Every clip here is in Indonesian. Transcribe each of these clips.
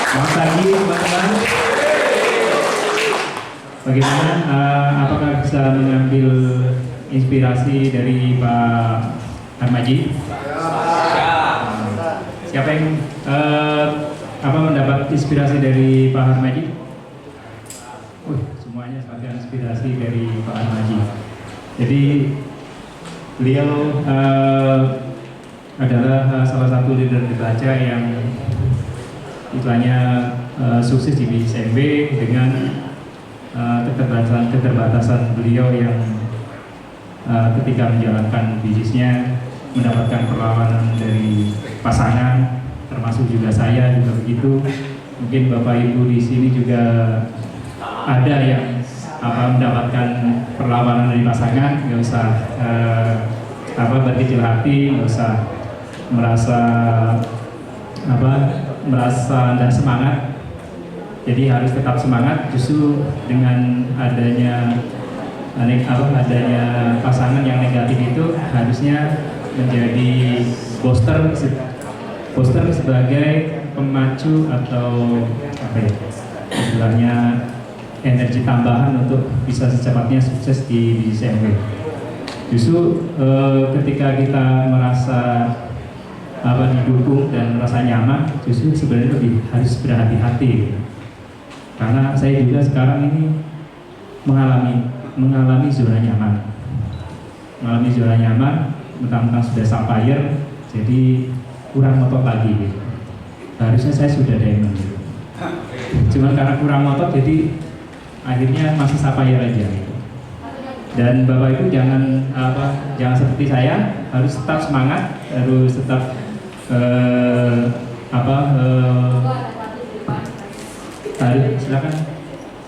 Selamat pagi teman-teman. Bagaimana? Apakah bisa mengambil inspirasi dari Pak Harmaji? Siapa yang mendapat inspirasi dari Pak Harmaji? Semuanya sebagai inspirasi dari Pak Harmaji. Jadi beliau adalah salah satu leader dibaca yang istilahnya sukses di BSMB dengan keterbatasan beliau yang ketika menjalankan bisnisnya mendapatkan perlawanan dari pasangan, termasuk juga saya juga begitu. Mungkin Bapak Ibu di sini juga ada yang mendapatkan perlawanan dari pasangan. Nggak usah berkecil hati, nggak usah merasa tidak semangat. Jadi harus tetap semangat. Justru dengan adanya pasangan yang negatif itu harusnya menjadi booster sebagai pemacu atau istilahnya energi tambahan untuk bisa secepatnya sukses di BSMB. Justru ketika kita merasa didukung dan merasa nyaman, justru sebenarnya lebih harus berhati-hati. Karena saya juga sekarang ini mengalami zona nyaman. Mentang-mentang sudah sapphire, jadi kurang ngotot lagi gitu. Harusnya saya sudah diamond gitu. Cuman karena kurang ngotot, jadi akhirnya masih sapphire aja gitu. Dan Bapak Ibu jangan seperti saya, harus tetap semangat, harus tetap silakan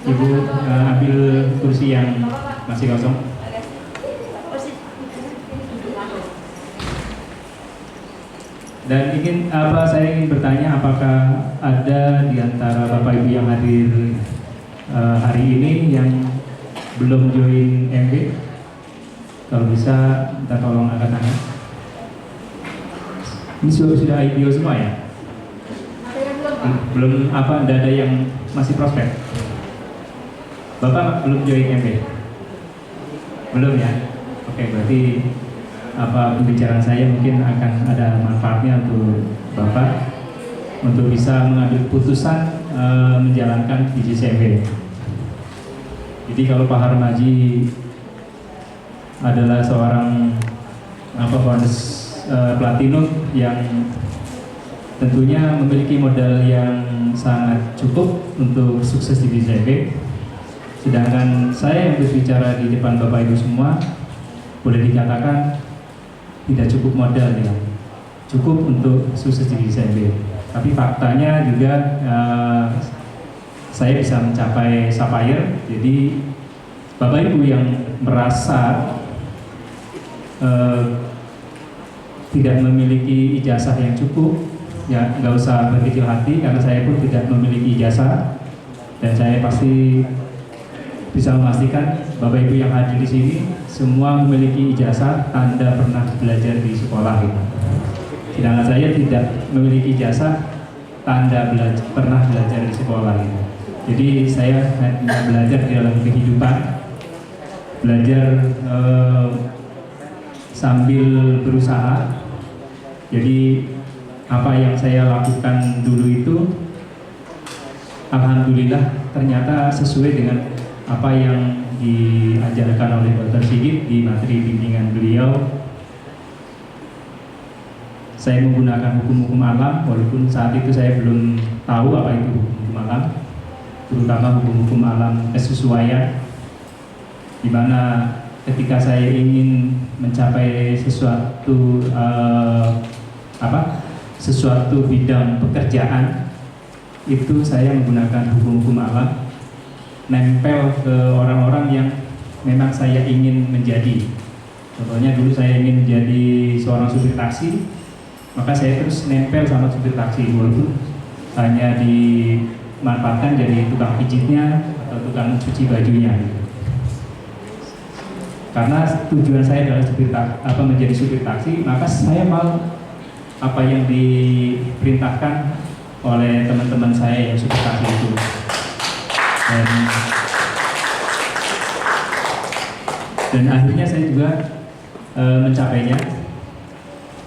Ibu ambil kursi yang masih kosong. Dan saya ingin bertanya, apakah ada di antara Bapak Ibu yang hadir hari ini yang belum join MB? Kalau bisa, minta tolong angkat tangan. Ini sudah IPO semua ya? Belum tidak ada yang masih prospek? Bapak belum join MB? Belum ya? Oke, berarti pembicaraan saya mungkin akan ada manfaatnya untuk Bapak untuk bisa mengambil keputusan menjalankan bisnis MB. Jadi kalau Pak Harmaji adalah seorang platinum yang tentunya memiliki modal yang sangat cukup untuk sukses di bisnis MB. Sedangkan saya yang berbicara di depan Bapak Ibu semua, boleh dikatakan tidak cukup modal ya, cukup untuk sukses di BSMB. Tapi faktanya juga saya bisa mencapai sapphire. Jadi Bapak Ibu yang merasa tidak memiliki ijazah yang cukup, ya nggak usah berkecil hati, karena saya pun tidak memiliki ijazah. Dan saya pasti bisa memastikan Bapak Ibu yang hadir di sini semua memiliki ijazah tanda pernah belajar di sekolah gitu. Sedangkan saya tidak memiliki ijazah tanda pernah belajar di sekolah gitu. Jadi saya belajar di dalam kehidupan, belajar sambil berusaha. Jadi apa yang saya lakukan dulu itu alhamdulillah ternyata sesuai dengan apa yang diajarkan oleh Dr. Sigit di materi bimbingan beliau. Saya menggunakan hukum-hukum alam, walaupun saat itu saya belum tahu apa itu hukum-hukum alam, terutama hukum-hukum alam kesesuaian, di mana ketika saya ingin mencapai sesuatu bidang pekerjaan, itu saya menggunakan hukum-hukum alam, nempel ke orang-orang yang memang saya ingin menjadi. Contohnya dulu saya ingin menjadi seorang supir taksi, maka saya terus nempel sama supir taksi, walaupun hanya dimanfaatkan jadi tukang pijitnya atau tukang cuci bajunya. Karena tujuan saya adalah menjadi supir taksi, maka saya mau apa yang diperintahkan oleh teman-teman saya yang supir taksi itu. Dan akhirnya saya juga mencapainya.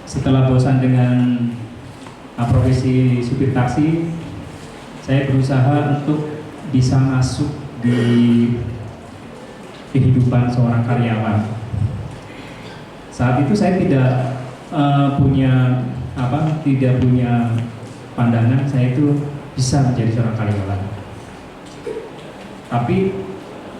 Setelah bosan dengan profesi supir taksi, saya berusaha untuk bisa masuk di kehidupan seorang karyawan. Saat itu saya tidak punya pandangan saya itu bisa menjadi seorang karyawan. Tapi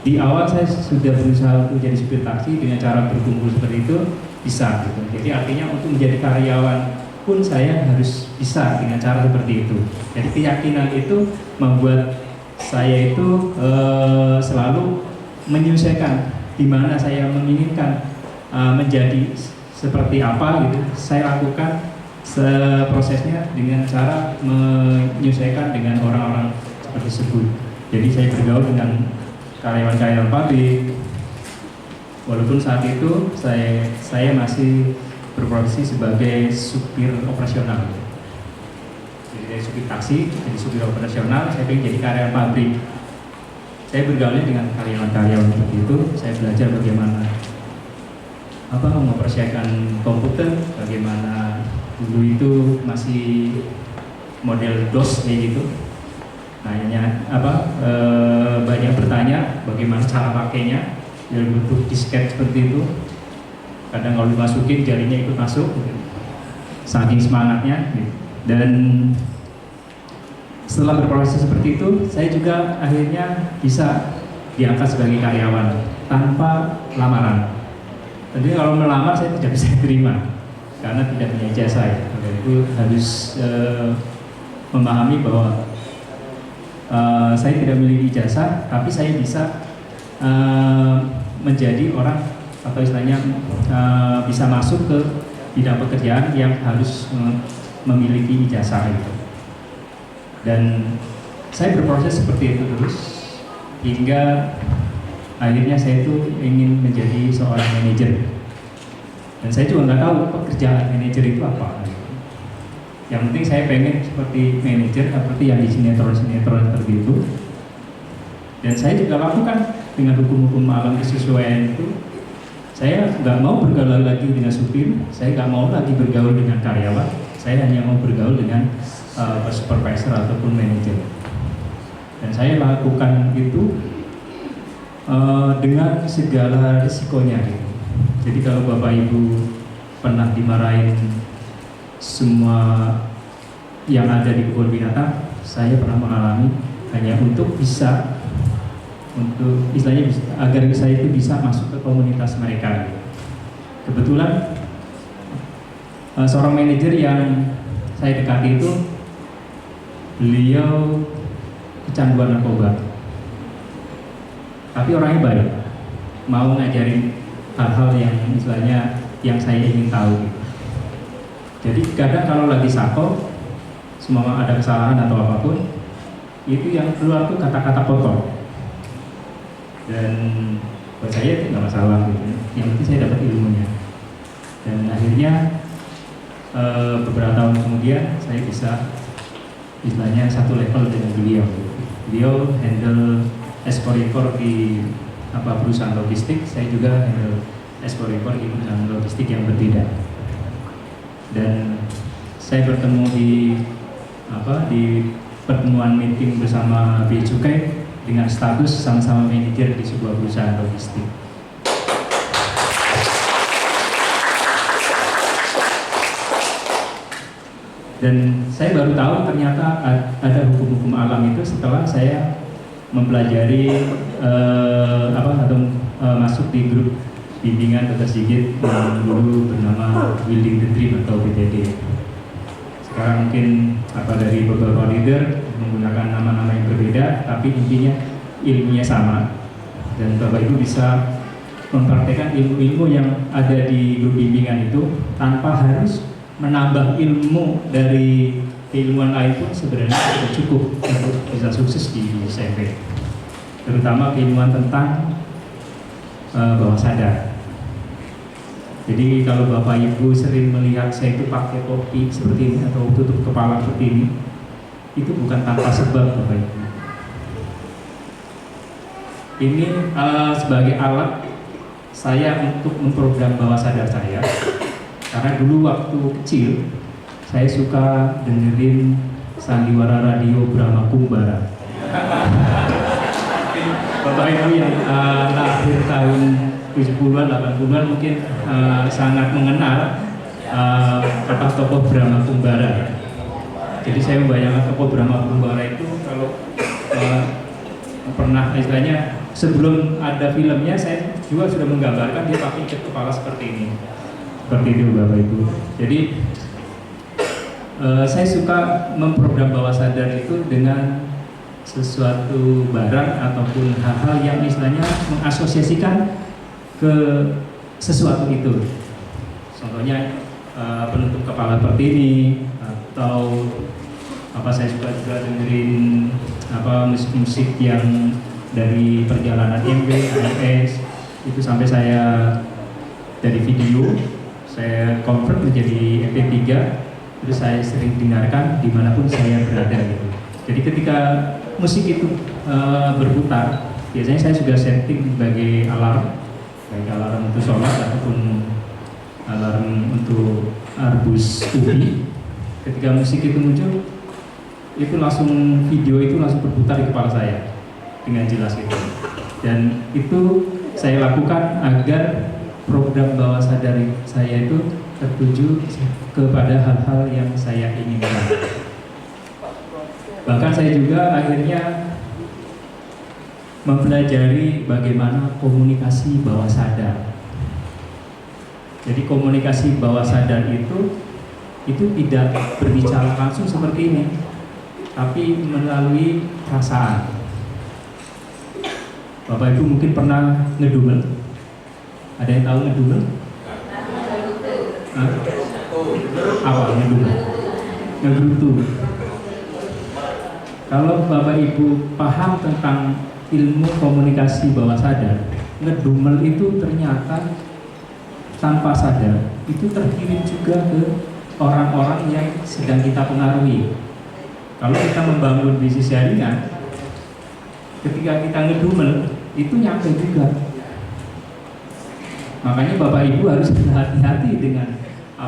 di awal saya sudah berusaha untuk jadi supir taksi dengan cara berkumpul seperti itu bisa gitu. Jadi artinya untuk menjadi karyawan pun saya harus bisa dengan cara seperti itu. Jadi keyakinan itu membuat saya itu selalu menyesuaikan di mana saya menginginkan menjadi seperti apa gitu. Saya lakukan prosesnya dengan cara menyesuaikan dengan orang-orang seperti tersebut. Jadi saya bergaul dengan karyawan-karyawan pabrik. Walaupun saat itu saya masih berprofesi sebagai supir operasional. Jadi dari supir taksi, jadi supir operasional, saya ingin jadi karyawan pabrik. Saya bergaulnya dengan karyawan-karyawan seperti itu. Saya belajar bagaimana mengoperasikan komputer, bagaimana dulu itu masih model DOS kayak gitu. Banyak bertanya bagaimana cara pakainya, dalam bentuk disket seperti itu. Kadang kalau dimasukin jarinya ikut masuk, saking semangatnya. Dan setelah berproses seperti itu, saya juga akhirnya bisa diangkat sebagai karyawan tanpa lamaran. Jadi kalau melamar saya tidak bisa terima karena tidak punya ijazah. Itu harus memahami bahwa saya tidak memiliki ijazah, tapi saya bisa menjadi orang atau istilahnya bisa masuk ke bidang pekerjaan yang harus memiliki ijazah itu. Dan saya berproses seperti itu terus hingga akhirnya saya itu ingin menjadi seorang manajer. Dan saya juga nggak tahu pekerjaan manajer itu apa. Yang penting saya pengen seperti manajer, seperti yang di sinetron-sinetron seperti itu. Dan saya juga lakukan dengan hukum-hukum alam kesesuaian itu. Saya nggak mau bergaul lagi dengan supir, saya nggak mau lagi bergaul dengan karyawan. Saya hanya mau bergaul dengan supervisor ataupun manajer. Dan saya lakukan itu dengan segala risikonya. Jadi kalau Bapak Ibu pernah dimarahin semua yang ada di kebun binatang, saya pernah mengalami hanya untuk bisa, untuk istilahnya agar saya itu bisa masuk ke komunitas mereka. Kebetulan seorang manajer yang saya dekati itu, beliau kecanduan narkoba. Tapi orangnya baik, mau ngajarin hal-hal yang istilahnya yang saya ingin tahu gitu. Jadi kadang kalau lagi sako, semua ada kesalahan atau apapun, itu yang keluar tuh kata-kata kotor. Dan buat saya itu nggak masalah gitu. Yang penting saya dapat ilmunya. Dan akhirnya beberapa tahun kemudian saya bisa istilahnya satu level dengan beliau. Beliau handle ekspor-impor di perusahaan logistik, saya juga handle ekspor-impor di perusahaan logistik yang berbeda. Dan saya bertemu di pertemuan meeting bersama Bea Cukai dengan status sama-sama manajer di sebuah perusahaan logistik. Dan saya baru tahu ternyata ada hukum-hukum alam itu setelah saya mempelajari masuk di grup bimbingan Dr. Sigit yang dulu bernama Building the Dream atau BTD. Sekarang mungkin dari beberapa leader menggunakan nama-nama yang berbeda, tapi intinya ilmunya sama. Dan Bapak Ibu bisa mempraktekkan ilmu-ilmu yang ada di grup bimbingan itu tanpa harus menambah ilmu dari keilmuan lain pun sebenarnya sudah cukup untuk bisa sukses di SMP. Terutama keilmuan tentang bawah sadar. Jadi kalau Bapak Ibu sering melihat saya itu pakai topi seperti ini atau tutup kepala seperti ini, itu bukan tanpa sebab, Bapak Ibu. Ini sebagai alat saya untuk memprogram bawah sadar saya, karena dulu waktu kecil saya suka dengerin sandiwara radio Brahma Kumbara. Bapak Ibu yang lahir tahun 70-an, 80-an mungkin sangat mengenal tokoh Brahma Kumbara. Jadi saya membayangkan tokoh Brahma Kumbara itu kalau pernah istilahnya sebelum ada filmnya saya juga sudah menggambarkan dia pakai cat kepala seperti ini. Seperti itu Bapak Ibu. Jadi saya suka memprogram bawah sadar itu dengan sesuatu barang ataupun hal-hal yang istilahnya mengasosiasikan ke sesuatu itu. Contohnya penutup kepala seperti ini, atau saya suka juga dengerin musik-musik yang dari perjalanan MW, AMS itu sampai saya dari video saya convert menjadi MP3, terus saya sering dengarkan dimanapun saya berada gitu. Jadi ketika musik itu berputar, biasanya saya juga setting sebagai alarm, baik alarm untuk sholat ataupun alarm untuk arbus ubi. Ketika musik itu muncul, itu langsung video itu langsung berputar di kepala saya dengan jelas gitu. Dan itu saya lakukan agar program bawah sadar saya itu tertuju kepada hal-hal yang saya inginkan. Bahkan saya juga akhirnya mempelajari bagaimana komunikasi bawah sadar. Jadi komunikasi bawah sadar itu tidak berbicara langsung seperti ini, tapi melalui perasaan. Bapak Ibu mungkin pernah ngedumel. Ada yang tahu ngedumel? Awal ngedumel. Ngegerutu. Kalau Bapak Ibu paham tentang ilmu komunikasi bawah sadar, ngedumel itu ternyata tanpa sadar itu terkirim juga ke orang-orang yang sedang kita pengaruhi. Kalau kita membangun bisnis jaringan, ketika kita ngedumel itu nyampe juga. Makanya Bapak Ibu harus berhati-hati dengan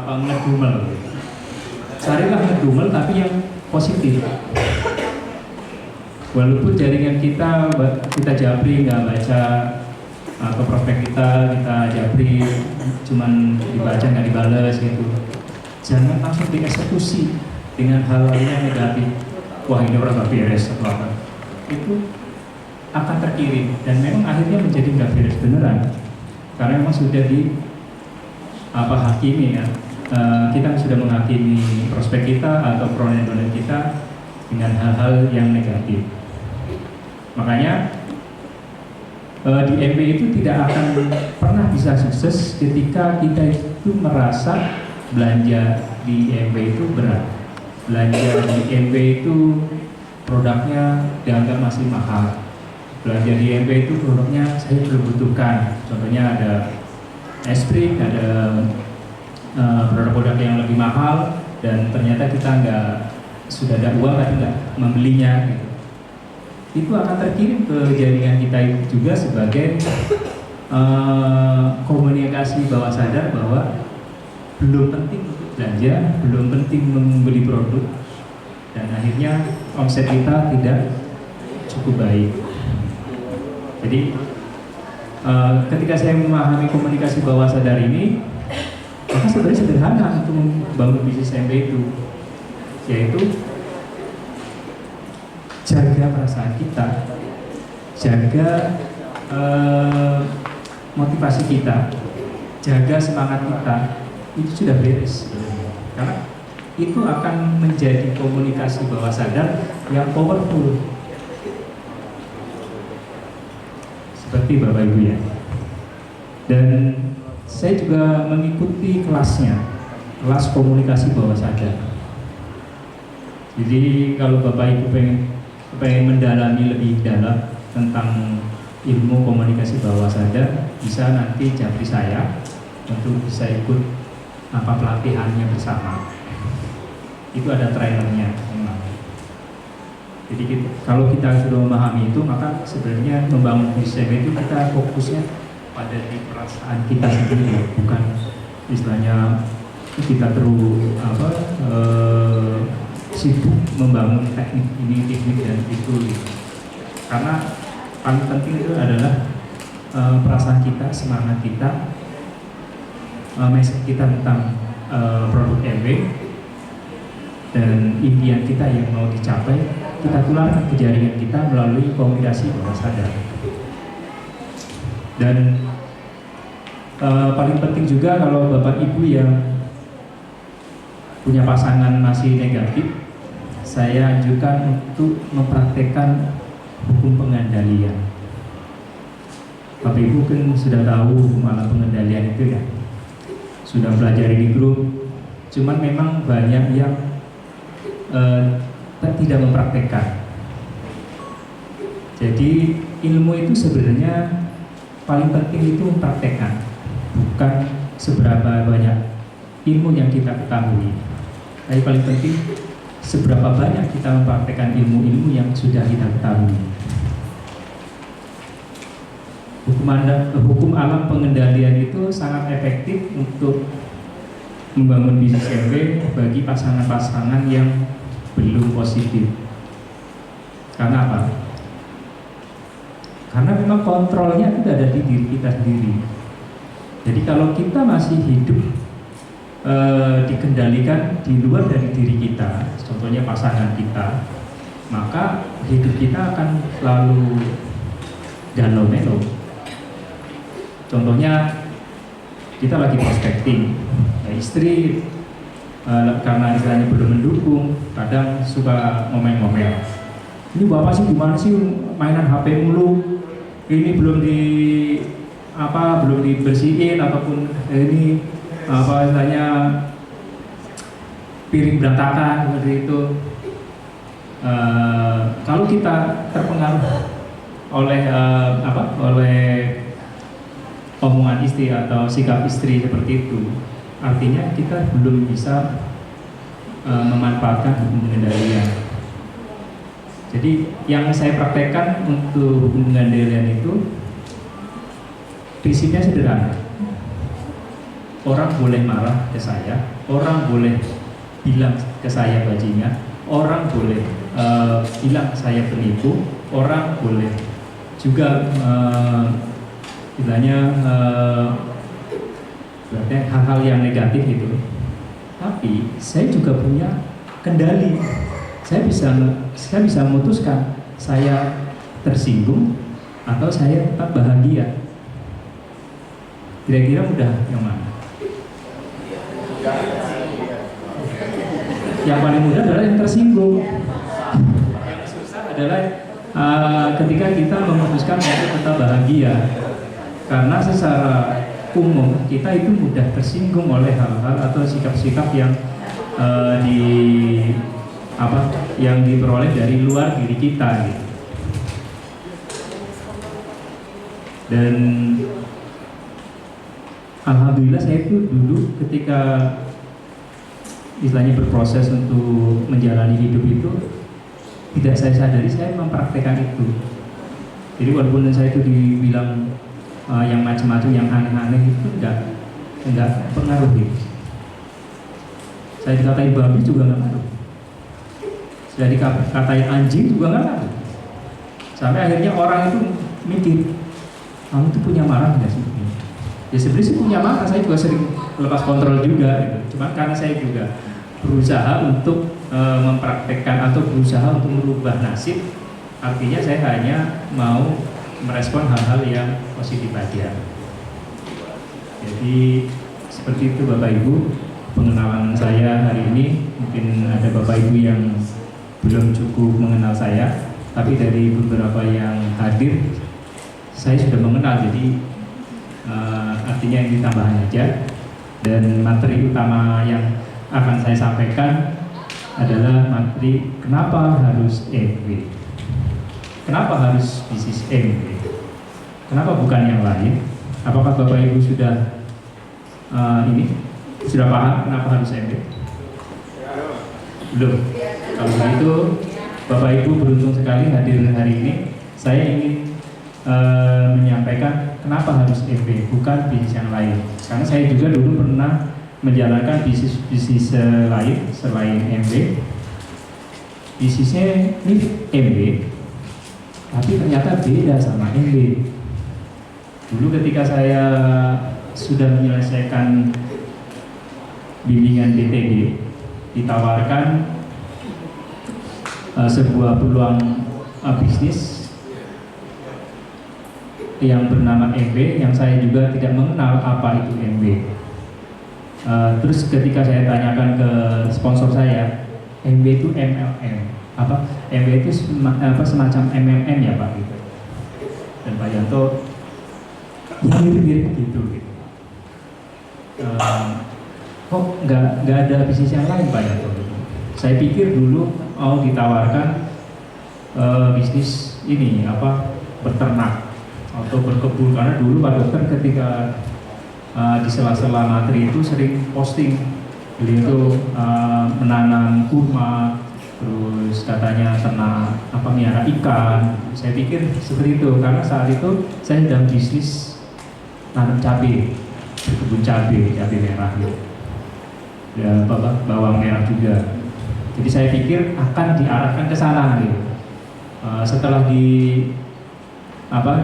ngedumel. Carilah ngedumel tapi yang positif. Walaupun jaringan kita japri, nggak baca ke prospek kita japri, cuman dibaca nggak dibales gitu. Jangan langsung dieksekusi dengan hal-hal yang negatif. Wah, ini orang nggak beres atau apa. Itu akan terkirim dan memang akhirnya menjadi nggak beres beneran, karena memang sudah hakimi ya. Kita sudah menghakimi prospek kita atau pronen-pronen kita dengan hal-hal yang negatif. Makanya di MB itu tidak akan pernah bisa sukses ketika kita itu merasa belanja di MB itu berat. Belanja di MB itu produknya dianggap masih mahal. Belanja di MB itu produknya saya belum butuhkan. Contohnya ada Esprit, ada produk-produk yang lebih mahal, dan ternyata kita sudah ada uang tapi nggak membelinya gitu. Itu akan terkirim ke jaringan kita itu juga sebagai komunikasi bawah sadar bahwa belum penting untuk belanja, belum penting membeli produk, dan akhirnya omset kita tidak cukup baik. Jadi ketika saya memahami komunikasi bawah sadar ini, maka sebenarnya sederhana untuk membangun bisnis MB itu, yaitu jaga perasaan kita, jaga motivasi kita, jaga semangat kita, itu sudah beres. Karena itu akan menjadi komunikasi bawah sadar yang powerful. Seperti Bapak Ibu ya. Dan saya juga mengikuti kelasnya, kelas komunikasi bawah sadar. Jadi kalau Bapak Ibu pengen mendalami lebih dalam tentang ilmu komunikasi bawah sadar, bisa nanti japri saya untuk bisa ikut pelatihannya bersama. Itu ada trainernya memang. Jadi kalau kita sudah memahami itu, maka sebenarnya membangun bisnis itu kita fokusnya pada di perasaan kita sendiri, bukan istilahnya kita terus sibuk membangun teknik ini, teknik dan itu. Karena paling penting itu adalah perasaan kita, semangat kita, message kita tentang produk MW dan impian kita yang mau dicapai, kita tularkan ke jaringan kita melalui komunikasi bawah sadar. Dan paling penting juga kalau Bapak Ibu yang punya pasangan masih negatif, saya anjurkan untuk mempraktekkan hukum pengendalian. Bapak Ibu kan sudah tahu hukum alam pengendalian itu ya, sudah belajar di grup. Cuman memang banyak yang tidak mempraktekkan. Jadi ilmu itu sebenarnya paling penting itu mempraktekkan, bukan seberapa banyak ilmu yang kita ketahui. Tapi paling penting seberapa banyak kita mempraktekkan ilmu-ilmu yang sudah kita ketahui. Hukum alam pengendalian itu sangat efektif untuk membangun bisnis MW bagi pasangan-pasangan yang belum positif. Karena apa? Karena memang kontrolnya itu ada di diri kita sendiri. Jadi kalau kita masih hidup dikendalikan di luar dari diri kita, contohnya pasangan kita, maka hidup kita akan selalu galau-melo. Contohnya kita lagi prospecting, istri karena istilahnya belum mendukung, kadang suka ngomel-ngomel. Ini bapak sih gimana sih mainan HP mulu? Ini belum dibersihin ataupun ini istilahnya piring berantakan seperti itu. Kalau kita terpengaruh oleh oleh omongan istri atau sikap istri seperti itu, artinya kita belum bisa memanfaatkan hukum pengendalian. Jadi yang saya praktekkan untuk hukum pengendalian itu prinsipnya sederhana. Orang boleh marah ke saya, orang boleh bilang ke saya bajingan, orang boleh bilang saya penipu, orang boleh juga istilahnya berarti hal-hal yang negatif itu. Tapi saya juga punya kendali. Saya bisa memutuskan saya tersinggung atau saya tetap bahagia. Kira-kira mudah yang mana? Yang paling mudah adalah yang tersinggung. Yang susah adalah ketika kita memutuskan untuk tetap bahagia. Karena secara umum kita itu mudah tersinggung oleh hal-hal atau sikap-sikap yang yang diperoleh dari luar diri kita gitu. Dan alhamdulillah saya itu dulu ketika istilahnya berproses untuk menjalani hidup itu, tidak saya sadari saya mempraktekkan itu. Jadi walaupun saya itu dibilang yang macam-macam, yang aneh-aneh itu enggak pengaruh gitu. Saya dikatain babi juga enggak ngaruh. Saya dikatain anjing juga enggak ngaruh. Sampai akhirnya orang itu mikir, kamu tuh punya marah nggak sih? Ya sebenarnya sih punya marah, saya juga sering lepas kontrol juga gitu. Cuma karena saya juga berusaha untuk mempraktekkan atau berusaha untuk merubah nasib, artinya saya hanya mau merespon hal-hal yang positif aja. Jadi seperti itu Bapak Ibu pengenalan saya hari ini. Mungkin ada Bapak Ibu yang belum cukup mengenal saya, tapi dari beberapa yang hadir saya sudah mengenal, jadi artinya yang ditambahan aja. Dan materi utama yang akan saya sampaikan adalah materi kenapa harus MW, kenapa harus bisnis MW, kenapa bukan yang lain. Apakah Bapak Ibu sudah paham kenapa harus MW? Belum. Kalau begitu Bapak Ibu beruntung sekali hadir hari ini. Saya ingin menyampaikan kenapa harus MB, bukan bisnis yang lain. Karena saya juga dulu pernah menjalankan bisnis lain selain MB. Bisnisnya ini MB, tapi ternyata beda sama MB. Dulu ketika saya sudah menyelesaikan bimbingan BTG, ditawarkan sebuah peluang bisnis yang bernama MB, yang saya juga tidak mengenal apa itu MB. Terus ketika saya tanyakan ke sponsor saya, MB itu MLM, apa? MB itu semacam MLM ya Pak gitu. Dan Pak Yanto ya mirip-mirip gitu. Kok nggak ada bisnis yang lain Pak Yanto? Saya pikir dulu ditawarkan bisnis ini apa, beternak atau berkebun, karena dulu Pak Dokter ketika di sela-sela materi itu sering posting beliau itu menanam kurma, terus katanya ternak apa, miara ikan. Saya pikir seperti itu karena saat itu saya sedang bisnis nanam cabai, berkebun cabai merah gitu. Ya, bawang merah juga. Jadi saya pikir akan diarahkan ke sana gitu. Setelah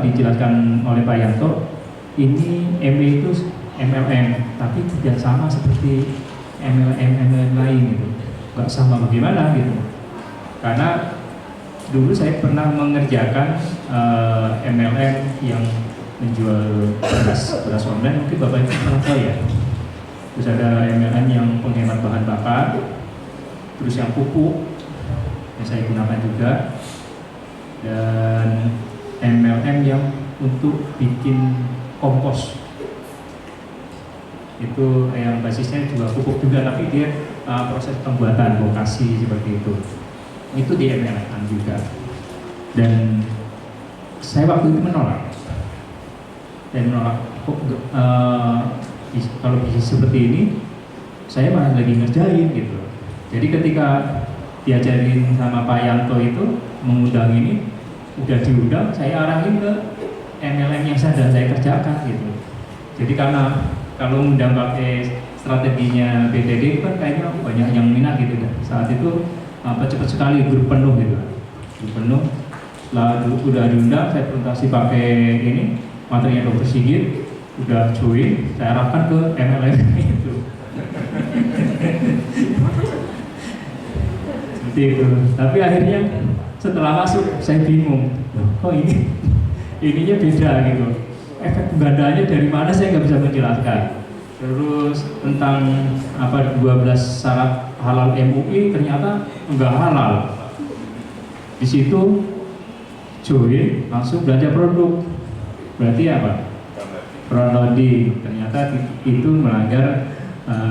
dijelaskan oleh Pak Yanto, ini MB itu MLM, tapi tidak sama seperti MLM lain gitu. Nggak sama bagaimana gitu. Karena dulu saya pernah mengerjakan MLM yang menjual beras online, mungkin Bapak Ibu pernah tahu ya. Terus ada MLM yang penghemat bahan bakar, terus yang pupuk yang saya gunakan juga, dan MLM yang untuk bikin kompos, itu yang basisnya juga pupuk juga, tapi dia proses pembuatan lokasi seperti itu di MLM juga. Dan saya waktu itu menolak kok kalau bisnis seperti ini saya malah lagi ngerjain gitu. Jadi ketika diajarin sama Pak Yanto itu mengundang ini, udah diundang, saya arahin ke MLM yang saya kerjakan gitu. Jadi karena kalau undang pakai strateginya BTD kan kayaknya banyak yang minat gitu kan. Saat itu cepat sekali grup penuh gitu. Grup penuh. Lalu udah diundang, saya presentasi pakai ini materinya Dr. Sigit, udah join, saya arahkan ke MLM itu. Seperti itu. Tapi akhirnya setelah masuk saya bingung, kok ininya beda gitu. Efek penggandanya dari mana saya nggak bisa menjelaskan. Terus tentang 12 syarat halal MUI ternyata nggak halal. Di situ join langsung belanja produk. Berarti apa? Frontloading. Ternyata itu melanggar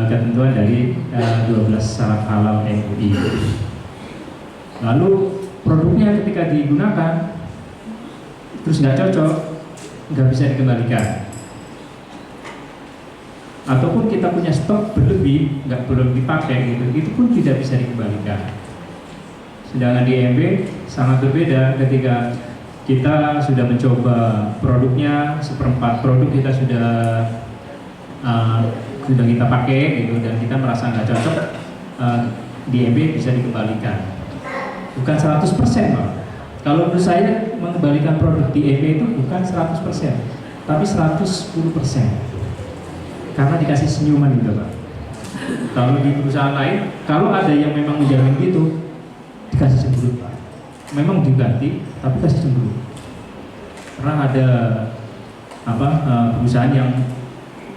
ketentuan dari 12 syarat halal MUI. Lalu produknya ketika digunakan terus nggak cocok, nggak bisa dikembalikan. Ataupun kita punya stok berlebih, belum dipakai gitu, itu pun tidak bisa dikembalikan. Sedangkan di MB sangat berbeda. Ketika kita sudah mencoba produknya, seperempat produk kita sudah kita pakai gitu, dan kita merasa nggak cocok, di MB bisa dikembalikan. Bukan 100% Pak. Kalau menurut saya mengembalikan produk di MB itu bukan 100%, tapi 110%. Karena dikasih senyuman gitu Pak. Kalau di perusahaan lain, kalau ada yang memang menjamin gitu, dikasih cemberut Pak. Memang diganti, tapi kasih cemberut. Pernah ada perusahaan yang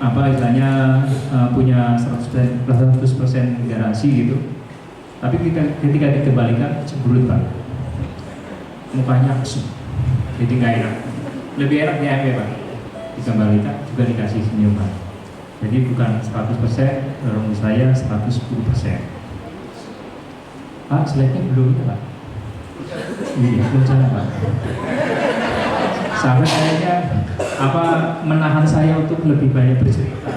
istilahnya punya 100% garansi gitu, tapi ketika dikembalikan cemberut Pak, mukanya kusut, jadi nggak enak. Lebih enak di MB Pak, dikembalikan juga dikasih senyuman. Jadi bukan 100%, menurut saya 110%. Pak, slide-nya belum ya Pak? Iya, belum jalan Pak. Sampai kayaknya menahan saya untuk lebih banyak bercerita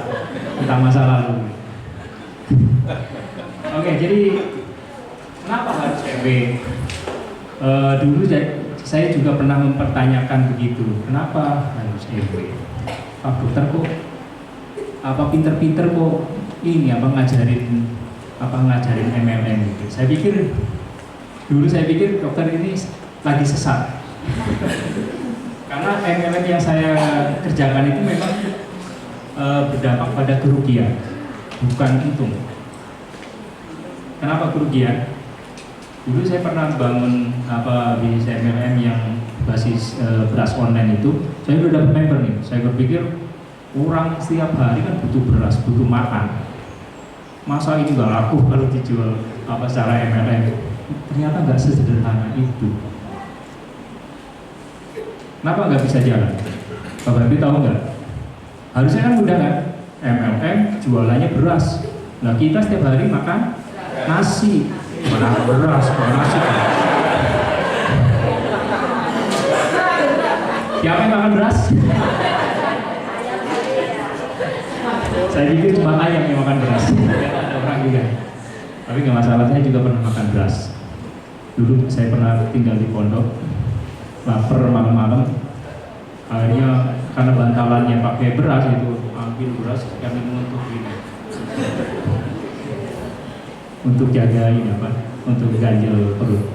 tentang masa lalu. Oke, jadi kenapa harus MB? Dulu saya juga pernah mempertanyakan begitu, kenapa harus MW? Pak dokter kok apa pinter-pinter kok ini ngajarin MLM gitu. Dulu saya pikir dokter ini lagi sesat. Karena MLM yang saya kerjakan itu memang berdampak pada kerugian, bukan untung. Kenapa kerugian? Dulu saya pernah bangun bisnis MLM yang basis beras online itu. Saya udah dapat member nih. Saya berpikir orang setiap hari kan butuh beras, butuh makan. Masa ini nggak laku kalau dijual secara MLM? Ternyata nggak sesederhana itu. Kenapa nggak bisa jalan? Bapak Ibu tahu nggak? Harusnya kan mudah kan? MLM jualannya beras. Nah kita setiap hari makan nasi. Mana beras, mana nasi. Siapa yang makan beras? Saya pikir cuma ayam yang makan beras. Ada orang juga. Tapi nggak masalah, saya juga pernah makan beras. Dulu saya pernah tinggal di pondok, lapar malam-malam. Akhirnya karena bantalannya pakai beras itu, ambil beras kami untuk ini, untuk jaga ini untuk ganjel perut.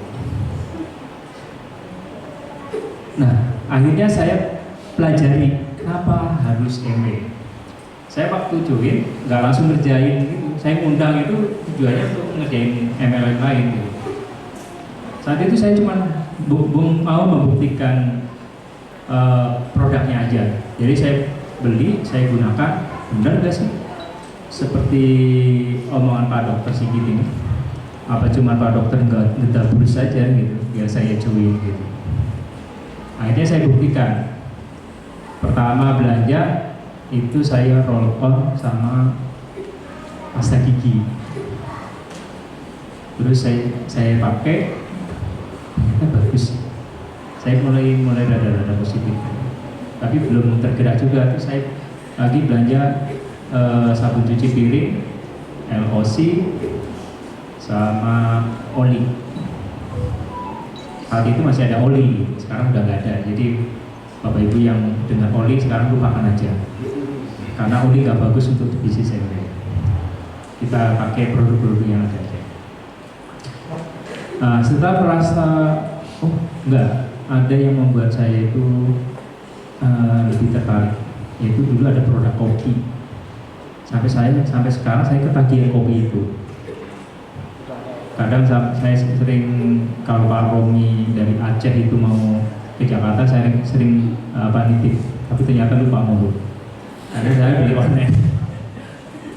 Nah, akhirnya saya pelajari kenapa harus MW. Saya waktu join nggak langsung ngerjain gitu. Saya ngundang itu tujuannya untuk ngerjain MLM lain gitu. Saat itu saya cuma mau membuktikan produknya aja. Jadi saya beli, saya gunakan, benar nggak sih? Seperti omongan Pak Dokter Sigit ini. Apa cuma Pak Dokter nggak ngedabur saja gitu, biar saya join gitu. Akhirnya saya buktikan. Pertama belanja itu saya roll on sama pasta gigi. Terus saya pakai, ternyata bagus. Saya mulai rada-rada positif. Tapi belum tergerak juga. Terus saya lagi belanja sabun cuci piring, LOC, sama oli. Saat itu masih ada oli, sekarang udah nggak ada. Jadi Bapak Ibu yang dengan oli sekarang lupakan aja. Karena oli nggak bagus untuk bisnis MLM. Kita pakai produk-produk yang ada. Nah, setelah merasa enggak, ada yang membuat saya itu lebih tertarik. Yaitu dulu ada produk kopi. Sampai sekarang saya ketagihan kopi itu. Kadang saya sering, kalau Pak Romi dari Aceh itu mau ke Jakarta, saya sering nitip, tapi ternyata lupa ngomong. Akhirnya saya beli online.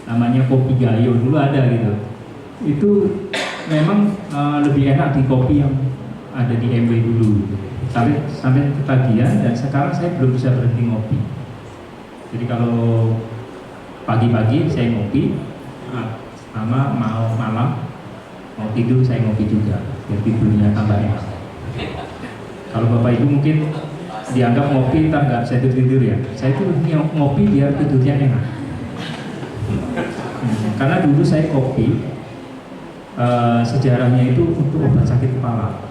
Namanya Kopi Gayo, dulu ada gitu. Itu memang lebih enak di kopi yang ada di MW dulu gitu. Sampai ketagihan, dan sekarang saya belum bisa berhenti ngopi. Jadi kalau pagi-pagi saya ngopi, sama mau malam mau tidur saya ngopi juga, biar tidurnya tambah enak. Kalau Bapak Ibu mungkin dianggap ngopi ntar nggak bisa tidur ya. Saya itu ngopi biar tidurnya enak. Karena dulu saya kopi sejarahnya itu untuk obat sakit kepala.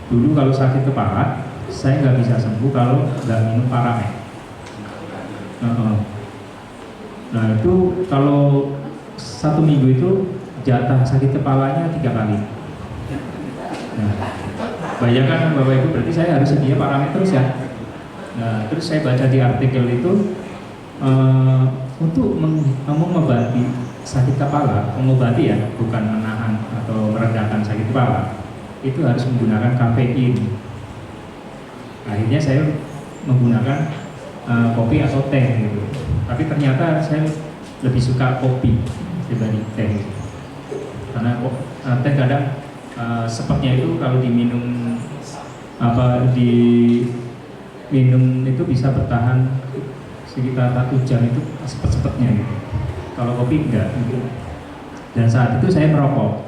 Dulu kalau sakit kepala saya nggak bisa sembuh kalau nggak minum Paramed. Nah itu kalau 1 minggu itu jatah sakit kepalanya 3 kali. Nah, bayangkan Bapak Ibu, berarti saya harus sedia Paramed terus ya. Nah, terus saya baca di artikel itu untuk mengobati sakit kepala, mengobati ya, bukan menahan atau meredakan sakit kepala, itu harus menggunakan kafein. Akhirnya saya menggunakan kopi atau teh gitu. Tapi ternyata saya lebih suka kopi dibanding teh. Karena teh kadang sepetnya itu kalau diminum diminum itu bisa bertahan sekitar 1 jam itu sepet-sepetnya gitu. Kalau kopi enggak gitu. Dan saat itu saya merokok.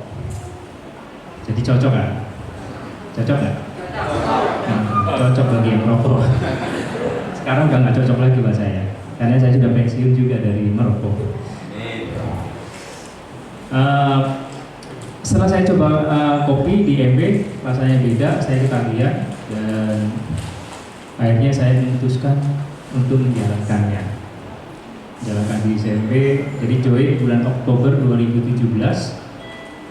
Jadi cocok kan? Cocok nggak? Cocok bagi yang merokok. Sekarang udah nggak cocok lagi buat saya, karena saya sudah pensiun juga dari merokok. Setelah saya coba kopi di MB, rasanya beda, saya ketagihan dan akhirnya saya memutuskan untuk menjalankannya. Menjalankan di SMP, jadi join bulan Oktober 2017,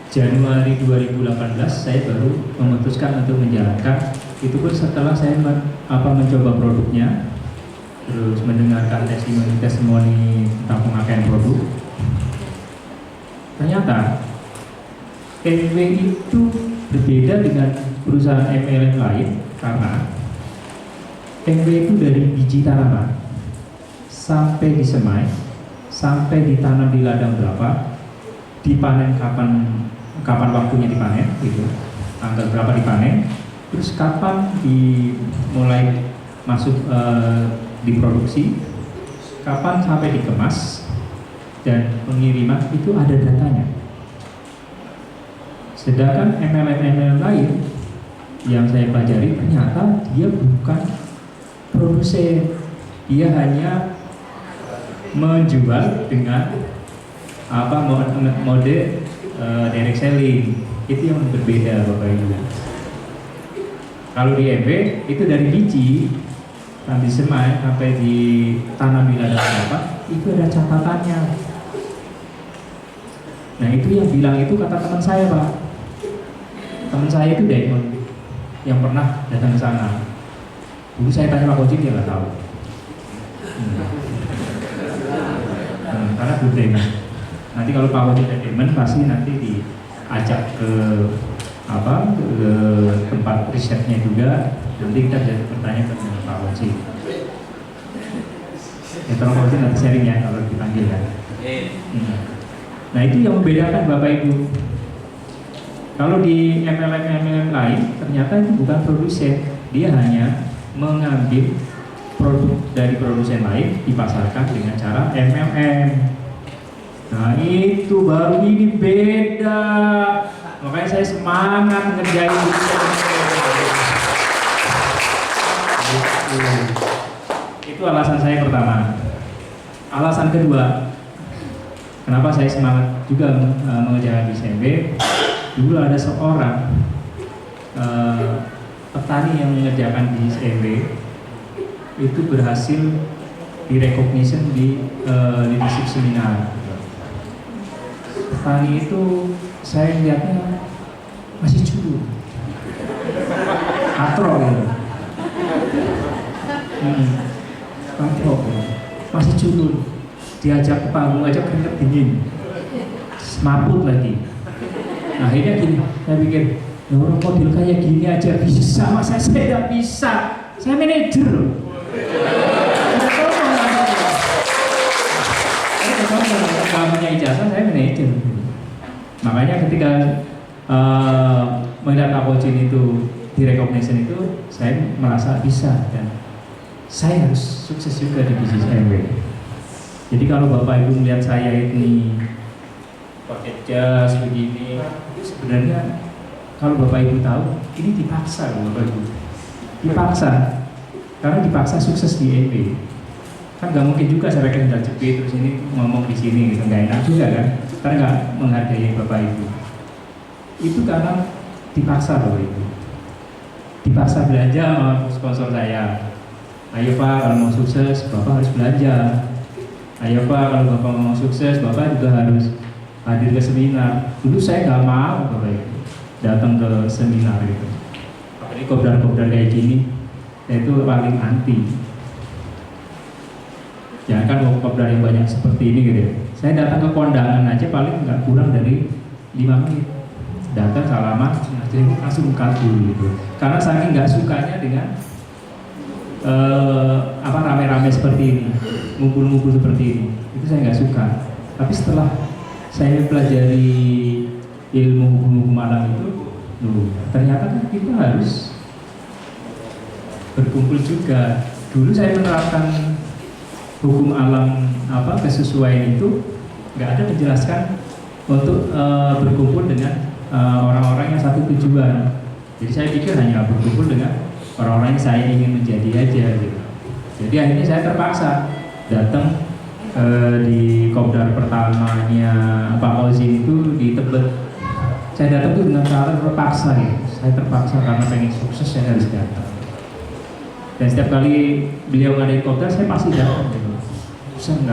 Januari 2018 saya baru memutuskan untuk menjalankan. Itu pun setelah saya mencoba produknya, terus mendengarkan testimoni tentang pemakaian produk. Ternyata MW itu berbeda dengan perusahaan MLM lain karena MW itu dari biji tanaman sampai disemai, sampai ditanam di ladang berapa, dipanen kapan waktunya dipanen, gitu, tanggal berapa dipanen, terus kapan dimulai masuk diproduksi, kapan sampai dikemas, dan pengiriman itu ada datanya. Sedangkan MLM lain yang saya pelajari ternyata dia bukan produsen, dia hanya menjual dengan mode direct selling. Itu yang berbeda Bapak Ibu. Kalau di MB itu dari biji sampai disemai sampai ditanam di ladang berapa, itu ada catatannya. Nah itu yang bilang itu kata teman saya Pak. Teman saya itu Diamond yang pernah datang ke sana. Dulu saya tanya Pak Koji, dia nggak tahu. Karena belum Diamond. Nanti kalau Pak Koji dan Diamond pasti nanti diajak ke tempat risetnya juga. Nanti kita bisa bertanya ke Pak Koji. Ya tolong Pak Koji nanti sharing ya kalau dipanggil ya. Nah itu yang membedakan Bapak Ibu. Kalau di MLM lain ternyata itu bukan produsen, dia hanya mengambil produk dari produsen lain dipasarkan dengan cara MLM. Nah itu baru ini beda, makanya saya semangat ngerjain itu alasan saya pertama. Alasan kedua, kenapa saya semangat juga mengerjakan di SMB? Dulu ada seorang petani yang mengerjakan di SMB itu berhasil direcognition di leadership seminar. Petani itu saya lihatnya masih culun, katro gitu. Katro gitu. Masih culun, diajak ke panggung aja keringet dingin, semaput lagi. Nah akhirnya gini, saya pikir, ya orang model kayak gini aja bisa, masa saya tidak bisa? Saya manajer loh. Kalau punya ijazah saya manajer. Makanya ketika melihat Pak Kocin itu di recognition itu, saya merasa bisa dan saya harus sukses juga di bisnis MW. Jadi kalau Bapak Ibu melihat saya ini pakai jas begini, itu sebenarnya kalau Bapak Ibu tahu ini dipaksa loh Bapak Ibu, dipaksa karena dipaksa sukses di MB. Kan nggak mungkin juga saya pakai sandal jepit terus ini ngomong di sini gitu, nggak enak juga kan, karena nggak menghargai Bapak Ibu. Itu karena dipaksa Bapak Ibu, dipaksa belanja sama sponsor saya. Ayo Pak kalau mau sukses Bapak harus belanja. Ayo Pak kalau Bapak mau sukses Bapak juga harus hadir ke seminar. Dulu saya nggak mau Bapak Ibu datang ke seminar itu. Apalagi kopdar-kopdar kayak gini, saya itu paling anti. Jangan kan kopdar yang banyak seperti ini gitu ya. Saya datang ke kondangan aja paling nggak kurang dari 5 menit. Datang salaman, langsung kabur gitu. Karena saking nggak sukanya dengan rame-rame seperti ini, ngumpul-ngumpul seperti ini. Itu saya nggak suka. Tapi setelah saya pelajari ilmu hukum alam itu, ternyata kan kita harus berkumpul juga. Dulu saya menerapkan hukum alam kesesuaian itu nggak ada menjelaskan untuk berkumpul dengan orang-orang yang satu tujuan. Jadi saya pikir hanya berkumpul dengan orang-orang yang saya ingin menjadi aja gitu. Jadi akhirnya saya terpaksa datang di kopdar pertamanya Pak Ozi itu di Tebet saya datang itu dengan cara terpaksa ya. Saya terpaksa karena pengen sukses saya harus datang. Dan setiap kali beliau ngadain kopdar saya pasti datang gitu. Saya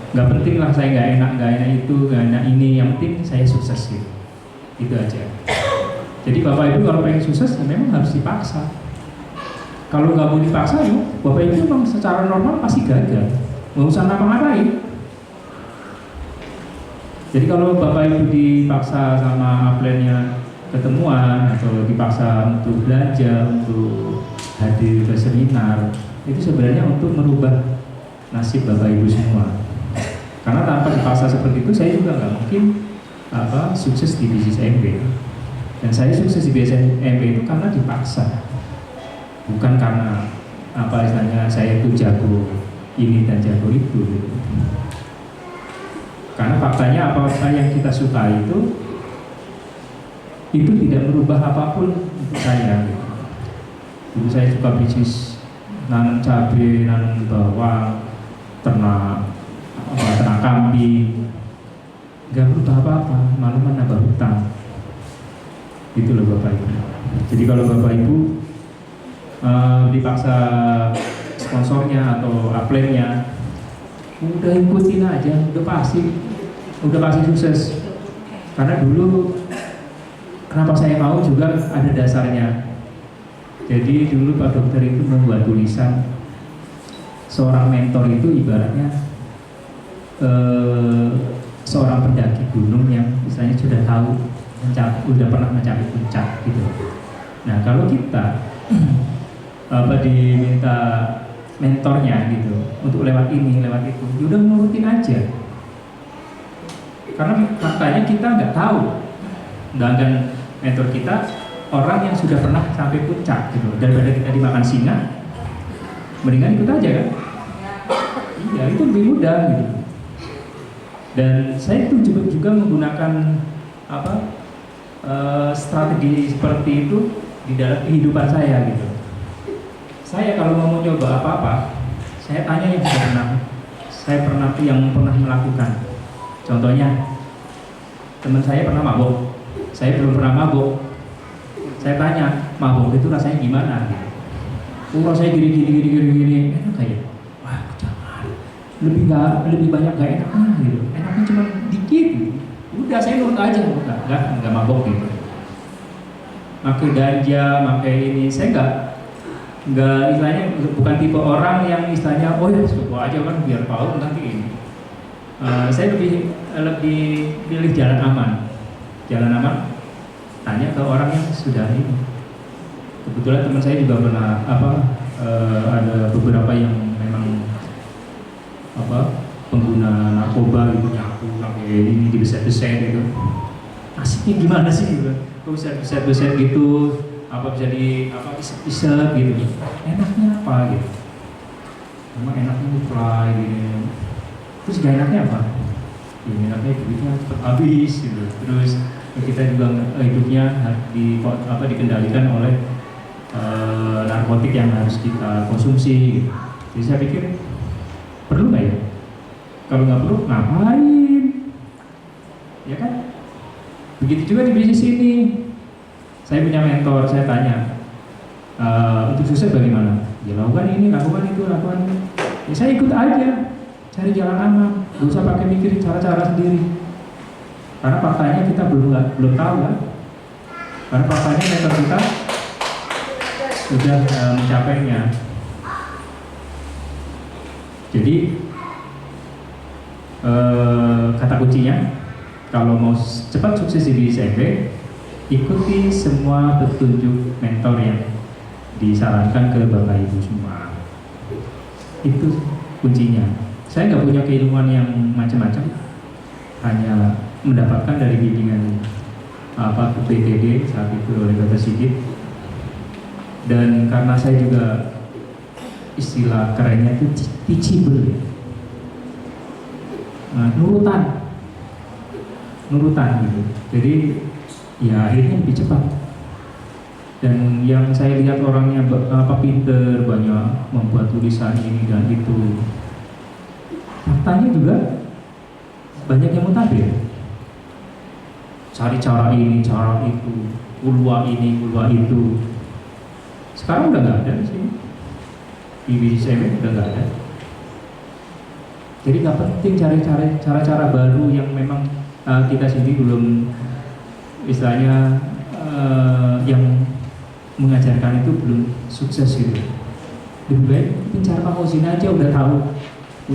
nggak penting lah, saya nggak enak itu, nggak enak ini, yang penting saya sukses gitu. Itu aja. Jadi Bapak Ibu kalau pengen sukses ya memang harus dipaksa. Kalau nggak mau dipaksa ya Bapak Ibu memang secara normal pasti gagal. Nggak usah ngapa-ngapain. Jadi kalau Bapak Ibu dipaksa sama upline-nya ketemuan atau dipaksa untuk belajar, untuk hadir ke seminar, itu sebenarnya untuk merubah nasib Bapak Ibu semua. Karena tanpa dipaksa seperti itu, saya juga nggak mungkin sukses di bisnis MB. Dan saya sukses di bisnis MB itu karena dipaksa, bukan karena istilahnya saya itu jago ini dan jago itu. Gitu. Karena faktanya apa yang kita suka itu tidak merubah apapun untuk saya. Gitu. Dulu saya suka bisnis nanam cabai, nanam bawang, ternak kambing, nggak berubah apa-apa, malah menambah hutang. Itu loh Bapak Ibu. Jadi kalau Bapak Ibu dipaksa sponsornya atau upline-nya, udah ikutin aja, udah pasti sukses. Karena dulu kenapa saya mau juga ada dasarnya. Jadi dulu Pak Dokter itu membuat tulisan, seorang mentor itu ibaratnya seorang pendaki gunung yang misalnya sudah tahu udah pernah mencapai puncak gitu. Nah kalau kita diminta mentornya gitu untuk lewat ini lewat itu, udah nurutin aja. Karena faktanya kita nggak tahu, dan mentor kita orang yang sudah pernah sampai puncak gitu. Daripada kita dimakan singa, mendingan ikut aja kan? Iya, itu lebih mudah gitu. Dan saya itu juga menggunakan strategi seperti itu di dalam kehidupan saya gitu. Saya kalau mau mencoba apa-apa, saya tanya yang pernah melakukan. Contohnya, teman saya pernah mabok, saya belum pernah mabok. Saya tanya, mabok itu rasanya gimana? Rasanya gini, enak kayak, wah jangan, lebih banyak gak enaknya gitu. Enaknya cuma dikit gitu. Udah saya nurut aja, enggak mabok gitu. Pakai ganja, pakai ini, saya enggak istilahnya bukan tipe orang yang istilahnya oh ya coba aja kan biar tahu nanti ini. Saya lebih pilih jalan aman, tanya ke orang yang sudah ini. Kebetulan teman saya juga pernah ada beberapa yang memang pengguna narkoba gitu, nyaku pakai ini dibeset-beset gitu. Asiknya gimana sih gitu? Kok bisa beset-beset gitu? Bisa isep gitu. Enaknya apa gitu? Emang enaknya fly gitu. Terus gak enaknya apa? Ya, enaknya duitnya cepat habis gitu. Terus kita juga hidupnya dikendalikan oleh narkotik yang harus kita konsumsi gitu. Jadi saya pikir perlu nggak ya? Kalau nggak perlu ngapain? Ya kan? Begitu juga di bisnis ini. Saya punya mentor, saya tanya untuk sukses bagaimana? Ya lakukan ini, lakukan itu, lakukan ini. Ya saya ikut aja, cari jalan aman, gak usah pakai mikirin cara-cara sendiri. Karena faktanya kita belum tahu kan? Karena faktanya mentor kita sudah mencapainya. Jadi kata kuncinya, kalau mau cepat sukses di BSMB, ikuti semua petunjuk mentor yang disarankan ke Bapak Ibu semua. Itu kuncinya. Saya nggak punya keilmuan yang macam-macam, hanya mendapatkan dari bimbingan PTD saat itu oleh Dr. Sigit. Dan karena saya juga istilah kerennya itu teachable ya. Nurutan gitu. Jadi ya akhirnya lebih cepat. Dan yang saya lihat orangnya pinter, banyak membuat tulisan ini dan itu. Faktanya juga banyak yang mutakhir. cari cara ini, cara itu, ulwa ini, ulwa itu. Sekarang udah nggak ada di sini. Di BCM udah nggak ada. Jadi nggak penting cari cara-cara baru yang memang kita sendiri belum, istilahnya yang mengajarkan itu belum sukses gitu. Lebih baik bicara Pak Fauzin aja, udah tahu,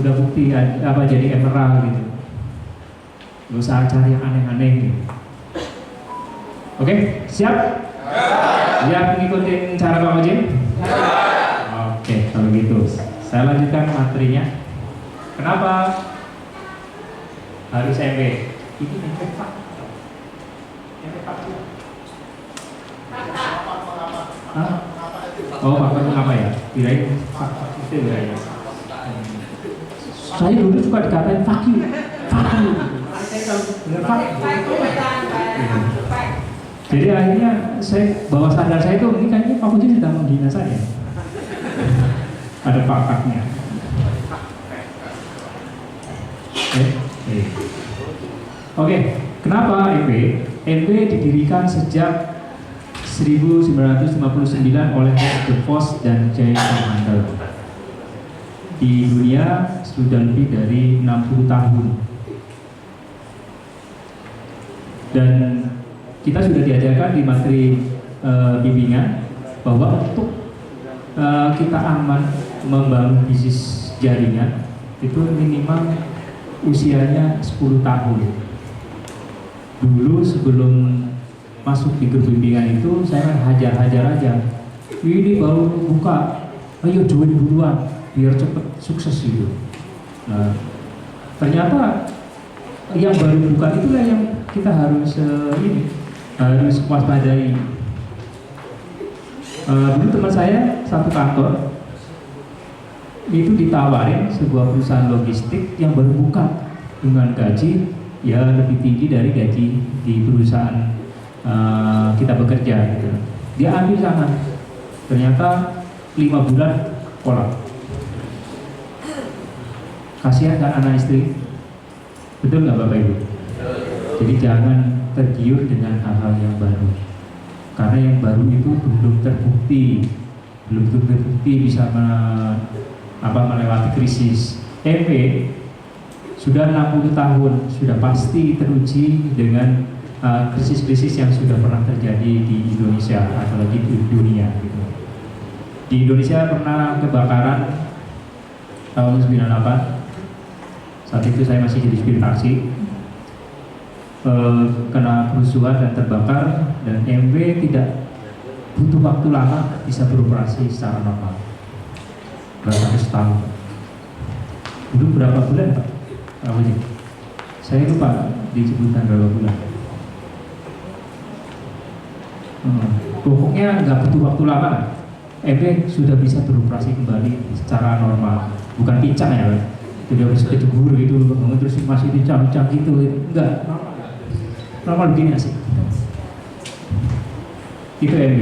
udah bukti apa jadi emerald gitu. Nggak usah cari yang aneh-aneh gitu. Oke, siap? Siap ngikutin cara Pak Fauzin? Oke, kalau gitu saya lanjutkan materinya. Kenapa harus MB? Ini MB Pak. MB Pak. Hah? Oh, faktor mengapa ya? Kirain faktor itu ya. Saya dulu suka dikatain fuck you. Saya kalau dengar fuck. Jadi akhirnya saya bawah sadar saya itu ini kayaknya Pak Fauzin sedang menghina saya. Ada faktornya. Oke, kenapa MB? MB didirikan sejak 1959 oleh De Vos dan J. Commander. Di dunia sudah lebih dari 60 tahun. Dan kita sudah diajarkan di materi bimbingan bahwa untuk kita aman membangun bisnis jaringan itu minimal usianya 10 tahun. Dulu sebelum masuk di grup bimbingan itu saya hajar-hajar aja, ini baru buka, ayo join duluan biar cepet sukses gitu. Nah, ternyata yang baru buka itulah yang kita harus harus waspadai. Dulu teman saya satu kantor itu ditawarin sebuah perusahaan logistik yang baru buka dengan gaji ya lebih tinggi dari gaji di perusahaan kita bekerja gitu. Dia ambil sana, ternyata 5 bulan kolak. Kasihan kan anak istri, betul nggak Bapak Ibu? Jadi jangan tergiur dengan hal-hal yang baru, karena yang baru itu belum terbukti bisa melewati krisis. MB sudah 60 tahun, sudah pasti teruji dengan krisis-krisis yang sudah pernah terjadi di Indonesia, apalagi di dunia gitu. Di Indonesia pernah kebakaran tahun 98. Saat itu saya masih jadi supir taksi, kena kerusuhan dan terbakar, dan MB tidak butuh waktu lama bisa beroperasi secara normal. Berapa setahun? Dulu berapa bulan Pak? Saya lupa disebutkan berapa bulan. Pokoknya nggak butuh waktu lama, MB sudah bisa beroperasi kembali secara normal. Bukan pincang ya, tidak harus kecebur gitu, terus masih dicang-cang gitu, enggak. Normal begini sih. Itu MB.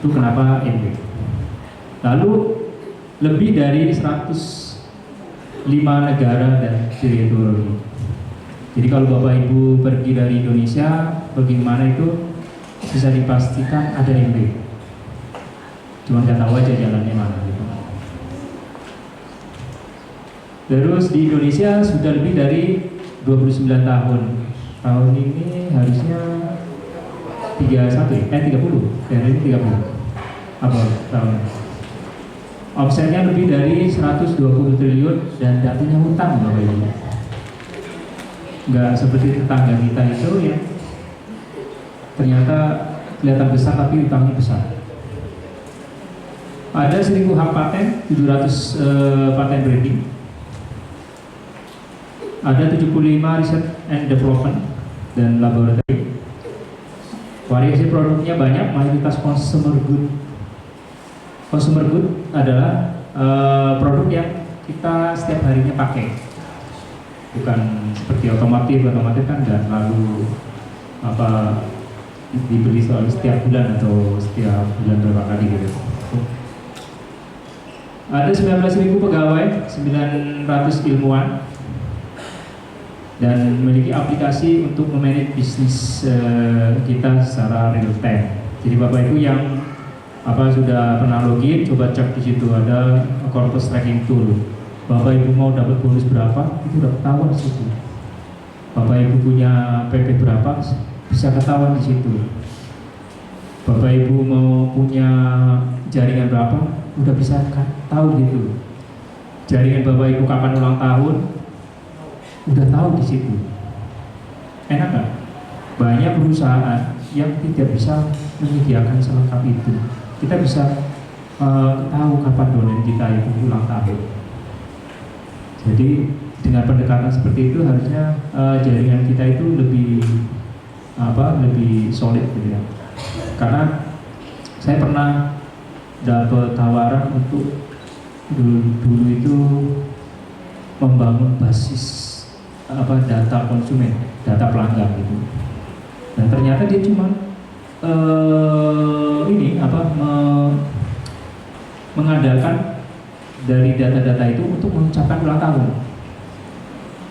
Itu kenapa MB. Lalu lebih dari 105 negara dan teritori. Jadi kalau Bapak Ibu pergi dari Indonesia, bagaimana itu bisa dipastikan ada MB. Cuma nggak tahu aja jalannya mana gitu. Terus di Indonesia sudah lebih dari 29 tahun. Tahun ini harusnya 30. Hari ini 30. Apa tahun? Offsetnya lebih dari 120 triliun dan datanya hutang Bapak Ibu. Nggak seperti tetangga kita itu ya, ternyata kelihatan besar tapi hutangnya besar. Ada 1000 hak paten, 700 paten branding. Ada 75 research and development dan laboratorium. Variasi produknya banyak, mayoritas consumer good. Consumer good adalah produk yang kita setiap harinya pakai, bukan seperti otomotif kan nggak lalu dibeli setiap bulan atau setiap bulan berapa kali gitu. Ada 19.000 pegawai, 900 ilmuwan, dan memiliki aplikasi untuk memanage bisnis kita secara real time. Jadi Bapak Ibu yang sudah pernah login, coba cek di situ ada corpus tracking tool. Bapak Ibu mau dapat bonus berapa, itu udah ketahuan di situ. Bapak Ibu punya PP berapa, bisa ketahuan di situ. Bapak Ibu mau punya jaringan berapa, udah bisa tahu gitu. Jaringan Bapak Ibu kapan ulang tahun, udah tahu di situ. Enak nggak? Banyak perusahaan yang tidak bisa menyediakan selengkap itu. Kita bisa tahu kapan domain kita itu ulang tahun. Jadi dengan pendekatan seperti itu harusnya jaringan kita itu lebih solid gitu ya. Karena saya pernah dapat tawaran untuk dulu itu membangun basis data konsumen, data pelanggan gitu. Dan ternyata dia cuma mengandalkan dari data-data itu untuk mengucapkan ulang tahun.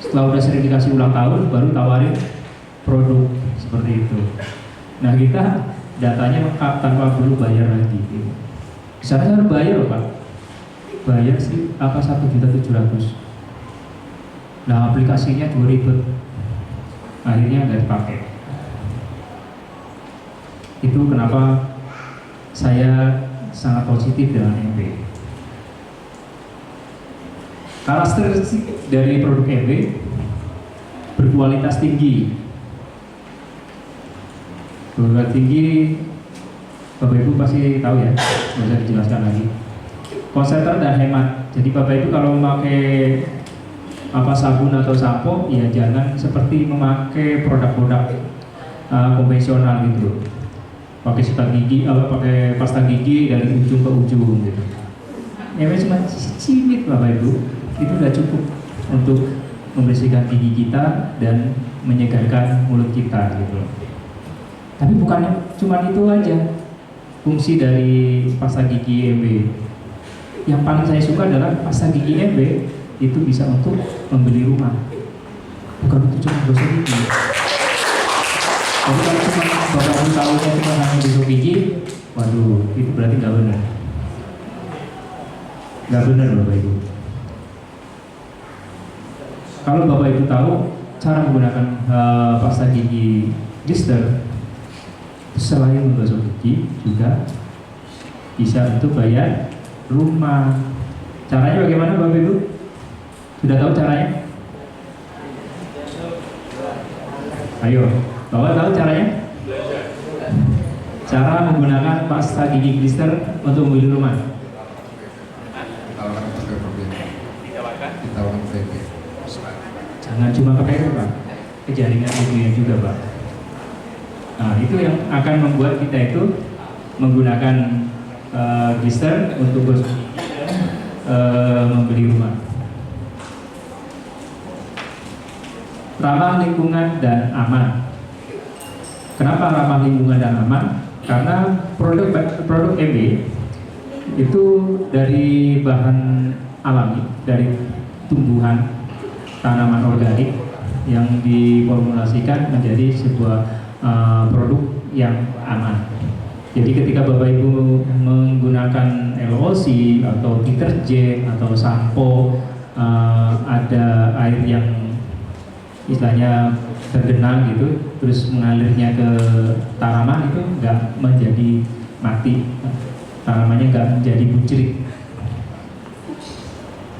Setelah udah sering dikasih ulang tahun, baru tawarin produk seperti itu. Nah kita datanya lengkap tanpa perlu bayar lagi. Gitu. Di sana harus bayar loh Pak. Bayar sih 1.700.000. Nah aplikasinya juga ribet, akhirnya nggak dipakai. Itu kenapa saya sangat positif dengan MB. Karakteristik dari produk MB berkualitas tinggi. Berkualitas tinggi, Bapak Ibu pasti tahu ya, nggak usah dijelaskan lagi. Konsentrasi dan hemat. Jadi Bapak Ibu kalau memakai sabun atau sampo, ya jangan seperti memakai produk-produk konvensional gitu. Pakai sikat gigi, pakai pasta gigi dari ujung ke ujung gitu. Ya cuma cicit Bapak Ibu, itu udah cukup untuk membersihkan gigi kita dan menyegarkan mulut kita gitu. Tapi bukan cuma itu aja fungsi dari pasta gigi MB. Yang paling saya suka adalah pasta gigi MB itu bisa untuk membeli rumah, bukan untuk cuma gosok gigi. Tapi kalau cuma Bapak Ibu tahunya cuma hanya gosok gigi, waduh itu berarti nggak benar. Nggak benar Bapak Ibu. Kalau Bapak Ibu tahu cara menggunakan pasta gigi Lister, selain menggosok gigi juga bisa untuk bayar rumah. Caranya bagaimana Bapak Ibu? Sudah tahu caranya? Ayo, Bapak tahu caranya? Cara menggunakan pasta gigi Lister untuk membeli rumah. Ditawarkan PP. Jangan cuma ke PP Pak, ke jaringan ibunya juga Pak. Nah itu yang akan membuat kita itu menggunakan Lister untuk membeli rumah. Ramah lingkungan dan aman. Kenapa ramah lingkungan dan aman? Karena produk MB itu dari bahan alami, dari tumbuhan tanaman organik yang diformulasikan menjadi sebuah produk yang aman. Jadi ketika Bapak Ibu menggunakan LOC atau deterjen atau sampo, ada air yang istilahnya tergenang gitu, terus mengalirnya ke tanaman, itu nggak menjadi mati, tanamannya nggak menjadi buncit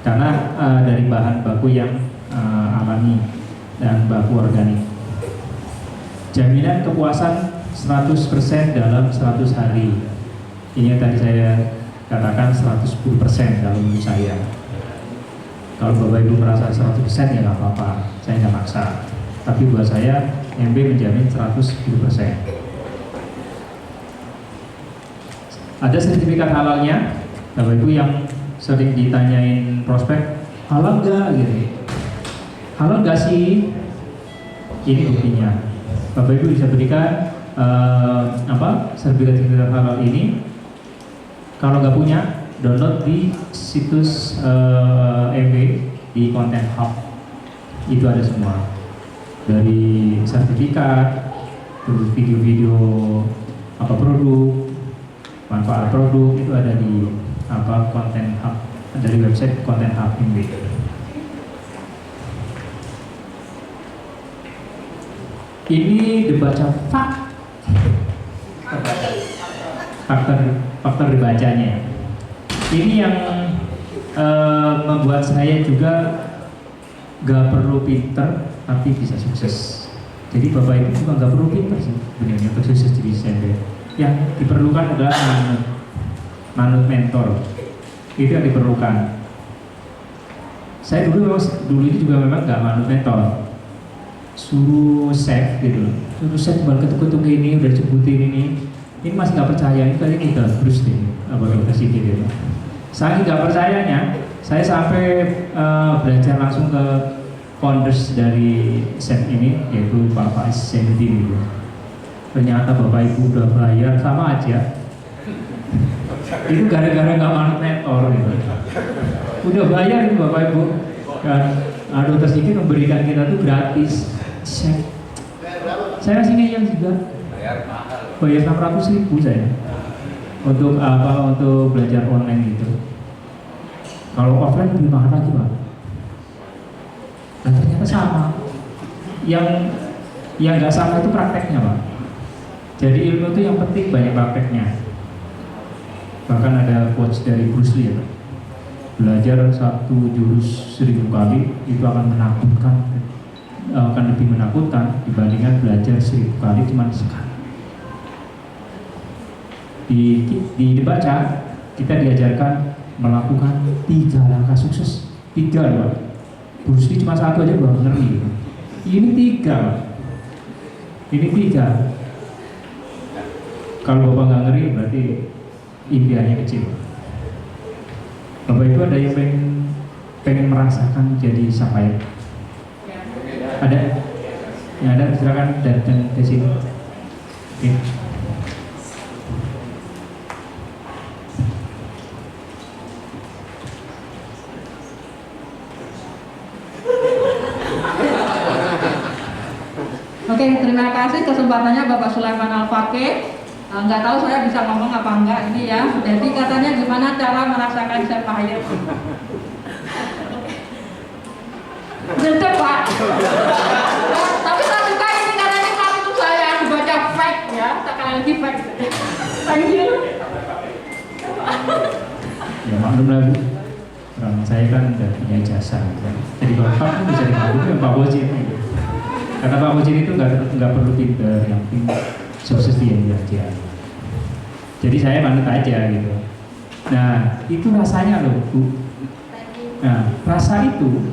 karena dari bahan baku yang alami dan baku organik. Jaminan kepuasan 100% dalam 100 hari. Ini yang tadi saya katakan 110% kalau menurut saya. Kalau Bapak Ibu merasa 100% ya nggak apa-apa, saya nggak maksa. Tapi buat saya MB menjamin 110%. Ada sertifikat halalnya, Bapak Ibu yang sering ditanyain prospek, halal nggak gitu? Halal nggak sih? Ini buktinya. Bapak Ibu bisa berikan sertifikat halal ini. Kalau nggak punya, download di situs MB di Content Hub. Itu ada semua. dari sertifikat, terus video-video apa produk, manfaat produk itu ada di apa konten hub dari website konten hub ini. Ini dibaca faktor dibacanya. Ini yang membuat saya juga gak perlu pinter tapi bisa sukses. Jadi Bapak Ibu juga gak perlu pinter sih sebenarnya untuk sukses di desainer. Yang diperlukan adalah manut mentor. Itu yang diperlukan. Saya dulu ini juga memang gak manut mentor. Suruh save gitu loh. Suruh save cuma ketuk-ketuk ini udah disebutin ini masih gak percaya, ini kayaknya kita terus deh apa kasih gitu. Saking gak percayanya, saya sampai belajar langsung ke founders dari set ini, yaitu Pak Faiz Zainuddin gitu. Ternyata Bapak Ibu udah bayar sama aja. Itu gara-gara gak manut mentor gitu. Udah bayar itu Bapak Ibu. Dan Adobe sedikit memberikan kita tuh gratis. Saya masih ngeyel juga. Bayar 600.000 saya untuk apa, untuk belajar online gitu. Kalau offline lebih mahal lagi Pak. Dan ternyata sama. Yang nggak sama itu prakteknya Pak. Jadi ilmu itu yang penting banyak prakteknya. Bahkan ada quotes dari Bruce Lee ya Pak. Belajar satu jurus 1000 kali itu akan menakutkan, akan lebih menakutkan dibandingkan belajar 1000 kali cuma sekali. Dibaca kita diajarkan melakukan 3 langkah sukses. 3 loh. Bruce Lee cuma 1 aja baru ngeri. Ini 3. Ini 3. Kalau Bapak nggak ngeri berarti impiannya kecil. Bapak Ibu ada yang pengen merasakan jadi Sapphire? Ada? Yang ada silakan datang ke sini. Oke. Oke, terima kasih kesempatannya Bapak Sulaiman Al-Fakih. Nggak tahu saya bisa ngomong apa enggak ini ya. Jadi katanya gimana cara merasakan Sapphire? Gede Pak. Tapi saya suka ini karena ini kali itu saya dibaca fact ya. Sekali lagi fact. Thank you. Ya maklum lah Bu. Orang saya kan udah punya jasa. Jadi kalau Pak itu bisa dimaklumi dengan Pak Wajib. Kata Pak Wajib itu nggak perlu pinter, yang penting sukses dia aja. Jadi saya manut aja gitu. Nah itu rasanya loh Bu. Nah rasa itu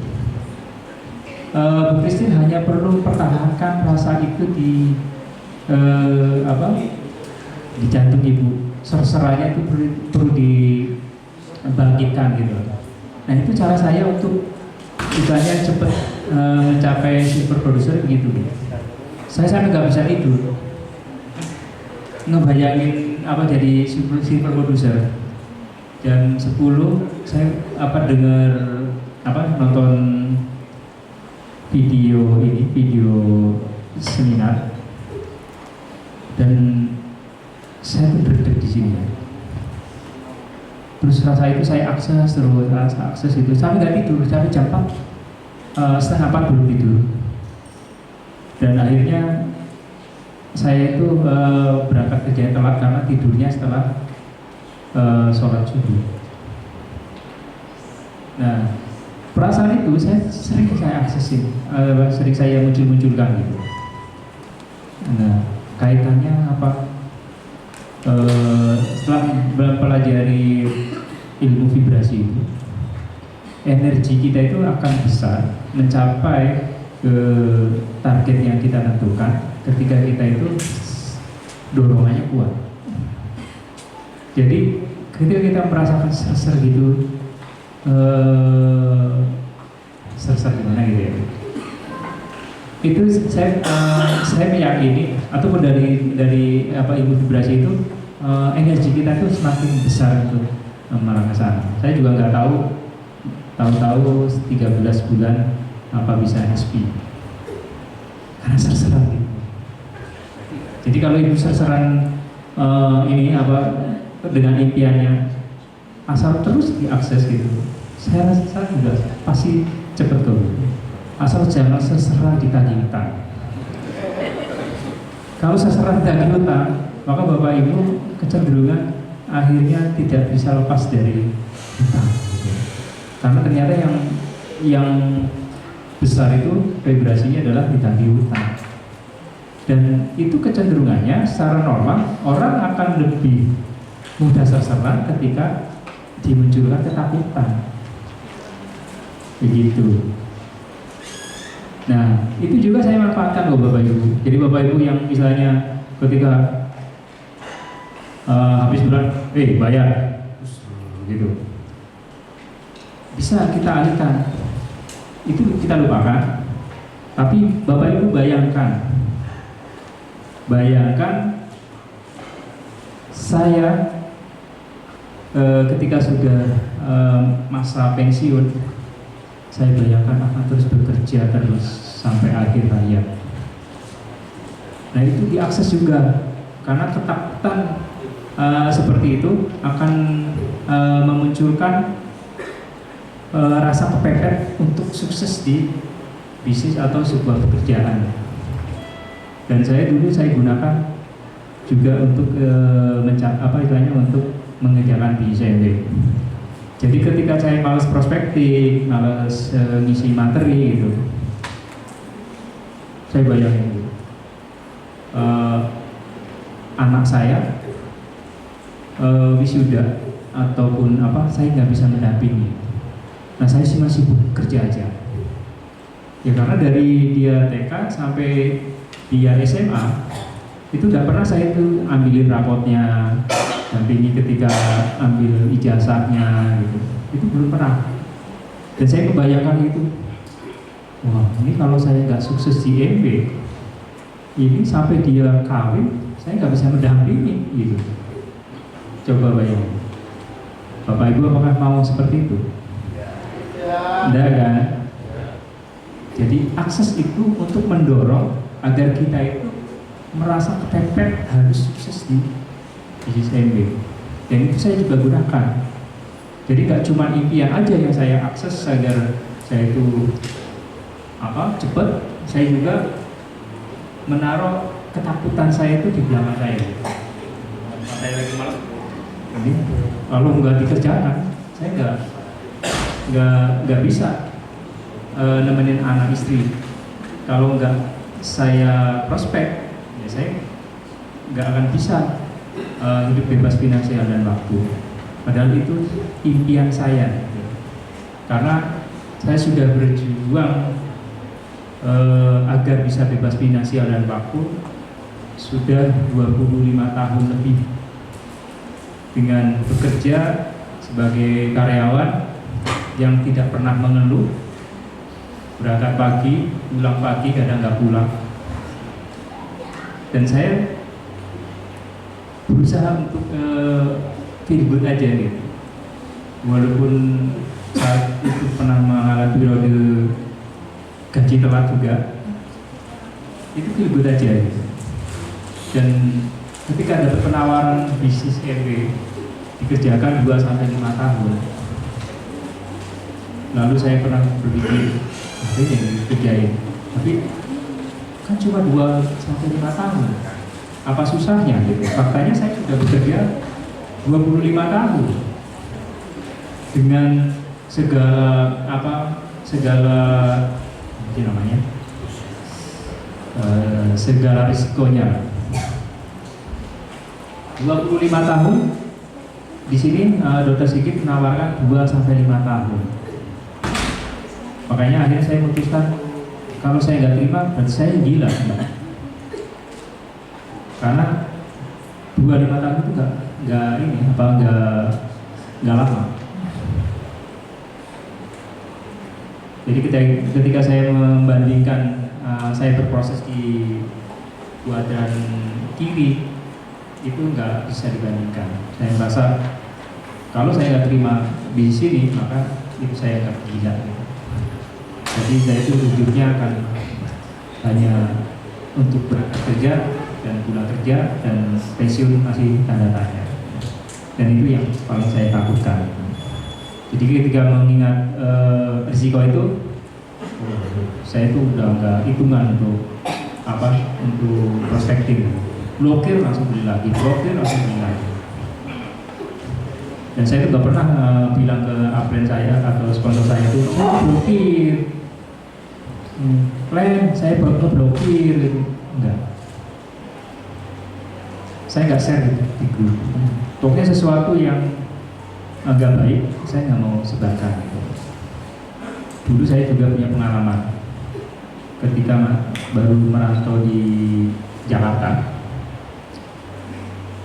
Bu Christine hanya perlu pertahankan rasa itu di di jantung Ibu. Serseranya itu perlu dibangkitkan gitu. Nah itu cara saya untuk misalnya cepat mencapai super producer begitu. Saya sampai nggak bisa tidur ngebayangin apa jadi super producer. Jam 10 saya dengar nonton video seminar dan saya tuh berdek di sini. Terus rasa itu saya akses itu sampai nggak tidur, sampai jam 4 belum tidur. Dan akhirnya saya itu berangkat kerja telat karena tidurnya setelah sholat subuh. Nah perasaan itu sering saya aksesin, sering saya munculkan gitu. Nah kaitannya apa? Setelah mempelajari ilmu vibrasi itu, energi kita itu akan besar mencapai target yang kita tentukan ketika kita itu dorongannya kuat. Jadi ketika kita merasakan ser gitu, ser gimana gitu ya, itu saya meyakini ataupun dari ilmu vibrasi itu energi kita itu semakin besar untuk mengarah ke sana. Saya juga nggak tahu 13 bulan apa bisa SP. karena serseran gitu. Jadi kalau ibu serseran ini apa dengan impiannya asal terus diakses gitu, saya rasa juga pasti cepet kok. Asal jangan serserah ditagih hutang. Kalau serserah ditagih hutang, maka bapak ibu kecenderungan akhirnya tidak bisa lepas dari hutang. Gitu. Karena ternyata yang besar itu vibrasinya adalah ditagih hutang. Dan itu kecenderungannya secara normal orang akan lebih mudah serserah ketika dimunculkan ketakutan. Begitu. Nah, itu juga saya manfaatkan loh Bapak Ibu. Jadi Bapak Ibu yang misalnya ketika habis bulan, bayar, gitu, bisa kita alihkan. Itu kita lupakan. Tapi Bapak Ibu bayangkan saya ketika sudah masa pensiun, saya bayangkan akan terus bekerja terus sampai akhir hayat. Nah itu diakses juga karena ketakutan seperti itu akan memunculkan rasa kepepet untuk sukses di bisnis atau sebuah pekerjaan. Dan saya gunakan juga untuk untuk mengerjakan bisnis MBA. Jadi ketika saya males prospektif, males ngisi materi gitu, saya bayangin gitu, anak saya wisuda ataupun apa, saya nggak bisa mendampingi. Nah saya sih masih bekerja aja. Ya karena dari dia TK sampai dia SMA itu nggak pernah saya itu ambilin rapotnya, dampingi ketika ambil ijazahnya gitu, itu belum pernah. Dan saya membayangkan itu, wah ini kalau saya nggak sukses di MB, ini sampai dia kawin saya nggak bisa mendampingi gitu. Coba bayangin, Bapak Ibu apakah mau seperti itu? Enggak kan? Jadi akses itu untuk mendorong agar kita itu merasa kepepet harus sukses di bisnis MB. Dan itu saya juga gunakan. Jadi nggak cuma impian aja yang saya akses agar saya itu cepat, saya juga menaruh ketakutan saya itu di belakang saya. Saya lagi malas, kalau nggak dikerjakan, saya nggak bisa nemenin anak istri. Kalau nggak saya prospek, ya saya nggak akan bisa hidup bebas finansial dan waktu. Padahal itu impian saya, karena saya sudah berjuang agar bisa bebas finansial dan waktu sudah 25 tahun lebih dengan bekerja sebagai karyawan yang tidak pernah mengeluh, berangkat pagi, pulang pagi, kadang nggak pulang. Dan saya berusaha untuk feel good aja gitu. Walaupun saat itu pernah mengalami periode gaji telat juga, itu feel good aja gitu. Dan ketika ada penawaran bisnis RW dikerjakan 2-5 tahun, lalu saya pernah berpikir, apa yang dikerjain? Tapi kan cuma 2-5 tahun, apa susahnya gitu? Faktanya saya sudah bekerja 25 tahun dengan segala segala risikonya. 25 tahun di sini Dr. Sigit menawarkan 2-5 tahun. Makanya akhirnya saya memutuskan kalau saya nggak terima berarti saya gila. Karena 25 tahun itu nggak lama. Jadi ketika saya membandingkan saya berproses di kuadran kiri itu nggak bisa dibandingkan. Saya merasa kalau saya nggak terima di sini maka itu saya nggak gila. Jadi saya itu ujungnya akan hanya untuk berangkat kerja dan pulang kerja dan pensiun masih tanda tanya. Dan itu yang paling saya takutkan. Jadi ketika mengingat risiko itu, saya itu udah nggak hitungan untuk untuk prospecting. Blokir langsung beli lagi, blokir langsung beli lagi. Dan saya itu nggak pernah bilang ke upline saya atau sponsor saya itu, saya blokir, plan saya blokir, gitu. Enggak. Saya nggak share di grup. Pokoknya sesuatu yang agak baik, saya nggak mau sebarkan. Dulu saya juga punya pengalaman ketika baru merantau di Jakarta.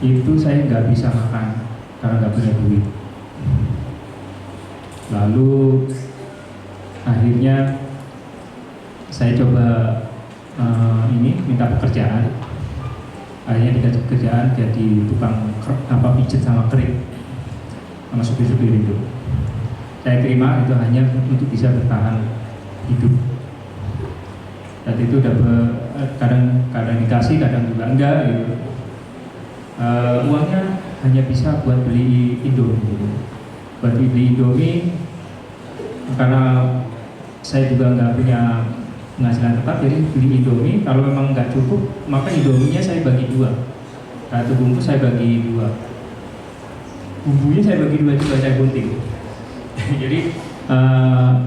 Itu saya nggak bisa makan karena nggak punya duit. Lalu akhirnya saya coba minta pekerjaan. Akhirnya dikasih pekerjaan jadi tukang pijat sama kerik sama supir-supir itu. Saya terima itu hanya untuk bisa bertahan hidup. Dan itu kadang dikasih, kadang juga enggak gitu. Uangnya hanya bisa buat beli Indomie gitu. Buat beli Indomie karena saya juga nggak punya penghasilan tetap, jadi beli Indomie. Kalau memang nggak cukup, maka Indominya saya bagi dua. Satu bungkus saya bagi dua. Bumbunya saya bagi dua juga, saya gunting. Jadi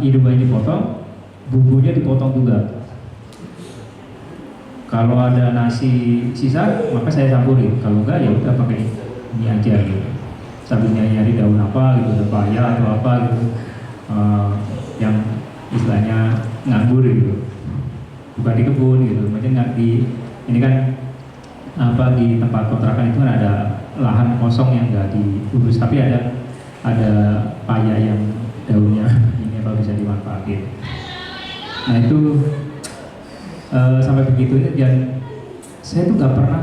Indomie dipotong, bumbunya dipotong juga. Kalau ada nasi sisa, maka saya campurin. Kalau enggak, ya udah pakai ini aja gitu. Sambil nyari daun apa gitu, pepaya atau apa gitu, yang istilahnya nganggur gitu. Bukan di kebun gitu, macam nggak ini kan di tempat kontrakan itu kan ada lahan kosong yang nggak diurus, tapi ada paya yang daunnya ini bisa dimanfaatin. Nah itu sampai begitunya, dan saya tuh nggak pernah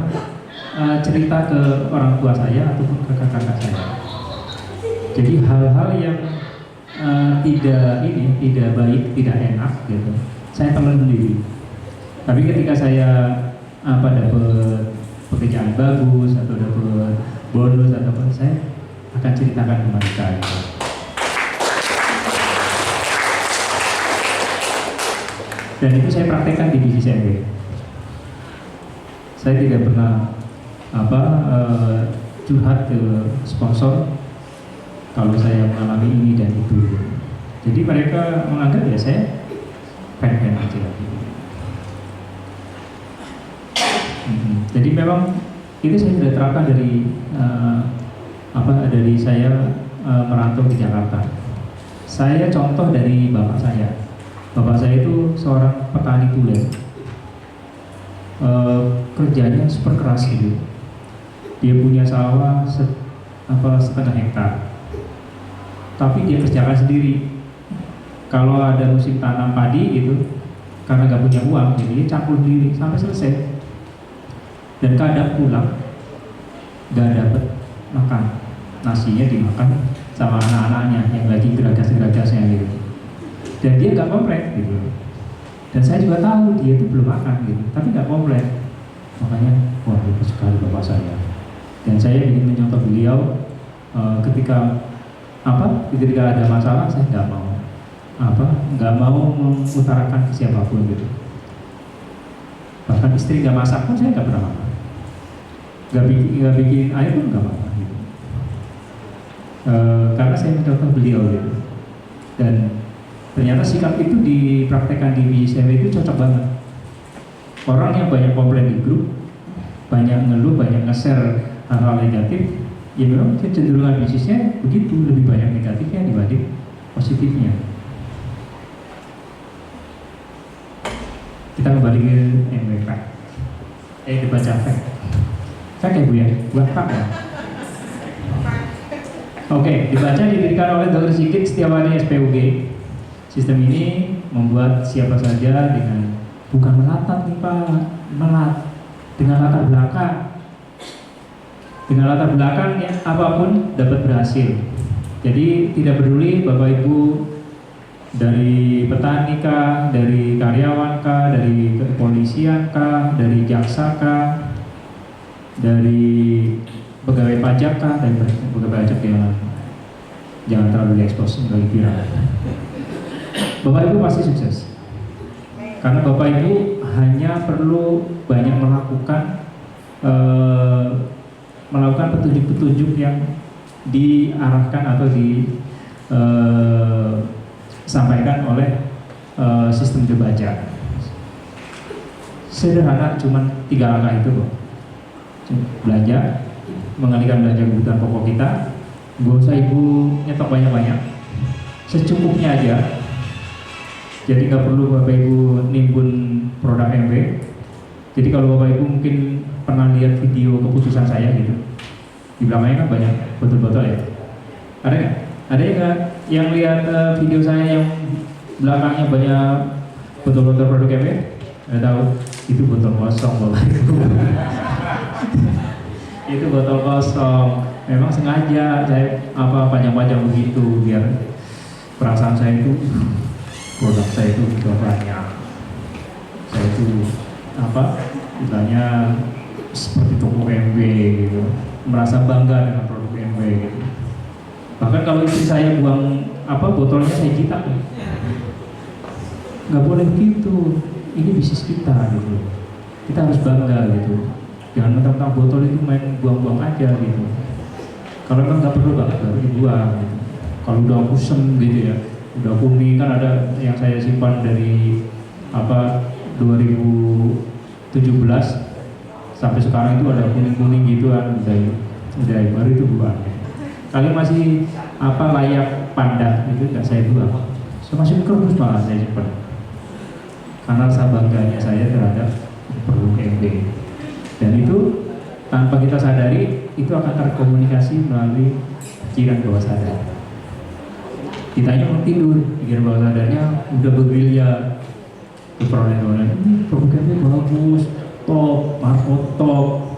cerita ke orang tua saya ataupun ke kakak-kakak saya. Jadi hal-hal yang tidak baik, tidak enak gitu, saya telan sendiri. Tapi ketika saya dapat pekerjaan bagus atau dapat bonus atau apa, saya akan ceritakan ke mereka. Gitu. Dan itu saya praktekkan di bisnis MW. Saya tidak pernah curhat ke sponsor kalau saya mengalami ini dan itu. Jadi mereka menganggap ya saya fan-fan aja. Jadi memang itu saya sudah terapkan dari dari saya merantau ke Jakarta. Saya contoh dari bapak saya. Bapak saya itu seorang petani tulen. Kerjanya super keras gitu. Dia punya sawah setengah hektar. Tapi dia kerjakan sendiri. Kalau ada musim tanam padi itu, karena nggak punya uang, jadi dia campur sendiri sampai selesai. Dan kadang pulang nggak dapat makan, nasinya dimakan sama anak-anaknya yang lagi geragas-geragasnya gitu. Dan dia nggak komplain gitu. Dan saya juga tahu dia itu belum makan gitu, tapi nggak komplain. Makanya wah hebat sekali bapak saya. Dan saya ingin menyontoh beliau ketika ada masalah, saya nggak mau mengutarakan ke siapapun gitu. Bahkan istri nggak masak pun saya nggak pernah makan. Nggak bikin air pun nggak apa-apa gitu. Karena saya mencontoh beliau gitu. Dan ternyata sikap itu dipraktekkan di BCW itu cocok banget. Orang yang banyak komplain di grup, banyak ngeluh, banyak nge-share hal-hal negatif, ya memang kecenderungan bisnisnya begitu, lebih banyak negatifnya dibanding positifnya. Kita kembali ke MWK. Dibaca fact. Fact ya Bu ya? Buat fact ya? Oke, dibaca didirikan oleh Dr. Sigit Setiawani SPUG. Sistem ini membuat siapa saja dengan bukan melatat nih Pak, dengan latar belakang apapun dapat berhasil. Jadi tidak peduli Bapak Ibu dari petani kah, dari karyawan kah, dari kepolisian kah, dari jaksa kah, dari pegawai pajak kah, dari pegawai pajak yang jangan terlalu diekspos, terlalu viral. Bapak Ibu pasti sukses, karena Bapak Ibu hanya perlu banyak melakukan petunjuk-petunjuk yang diarahkan atau disampaikan oleh sistem Jebaja. Sederhana, cuma 3 langkah itu kok. Belanja, mengalihkan belanja kebutuhan pokok kita. Gak usah ibu nyetok banyak-banyak, secukupnya aja. Jadi nggak perlu Bapak Ibu nimbun produk MW. Jadi kalau Bapak Ibu mungkin pernah lihat video keputusan saya gitu, di belakangnya kan banyak botol-botol ya. Ada nggak? Ada nggak yang lihat video saya yang belakangnya banyak botol-botol produk MW? Nggak tahu? Itu botol kosong Bapak Ibu. Itu botol kosong. Memang sengaja saya panjang-panjang begitu biar perasaan saya itu produk saya itu juga banyak. Saya itu istilahnya seperti toko MW gitu, merasa bangga dengan produk MW gitu. Bahkan kalau istri saya buang botolnya saya jitak, nggak boleh begitu. Ini bisnis kita gitu. Kita harus bangga gitu. Jangan mentang-mentang botol itu main buang-buang aja gitu. Kalau memang nggak perlu banget baru dibuang gitu. Kalau udah kusem gitu ya, udah kuning, kan ada yang saya simpan dari 2017 sampai sekarang itu ada kuning-kuning gitu kan, udah baru itu buang. Kali masih layak pandang itu nggak saya buang, saya masih kerus malah saya simpan karena rasa bangganya saya terhadap produk MB. Dan itu tanpa kita sadari itu akan terkomunikasi melalui pikiran bawah sadar. Kita hanya mau tidur, pikiran bawah sadarnya udah bergerilya peroleh-oleh, produknya bagus, top, markot top.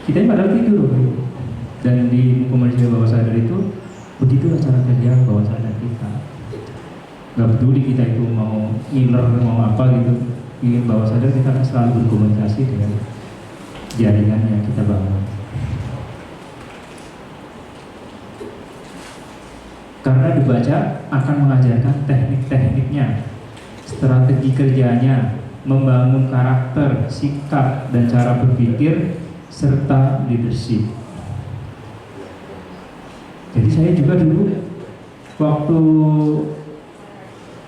Kita padahal tidur, dan di komunikasi bawah sadar itu begitulah cara kerja bawah sadar kita. Gak peduli kita itu mau ngiler, mau apa gitu, ingin bawah sadar kita akan selalu berkomunikasi dengan jaringan yang kita bangun. Karena dibaca akan mengajarkan teknik-tekniknya, strategi kerjanya, membangun karakter, sikap, dan cara berpikir, serta leadership. Jadi saya juga dulu waktu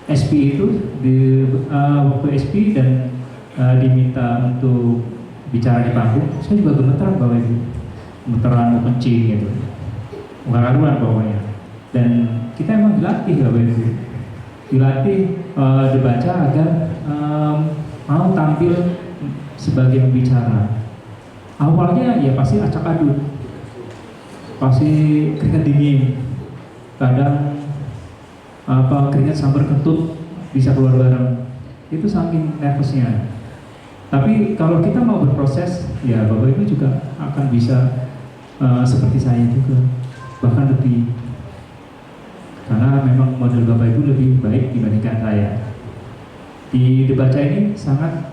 SP itu waktu SP dan diminta untuk bicara di panggung, saya juga gemeteran Bapak Ibu, gemeteran mau kencing gitu, nggak karuan pokoknya. Dan kita emang dilatih Bapak Ibu, dilatih dibaca agar mau tampil sebagai pembicara. Awalnya ya pasti acak adut, pasti keringat dingin, kadang keringat sambar kentut bisa keluar bareng, itu saking nervousnya. Tapi kalau kita mau berproses, ya Bapak Ibu juga akan bisa seperti saya juga, bahkan lebih, karena memang model Bapak Ibu lebih baik dibandingkan saya. Di Dibaca ini sangat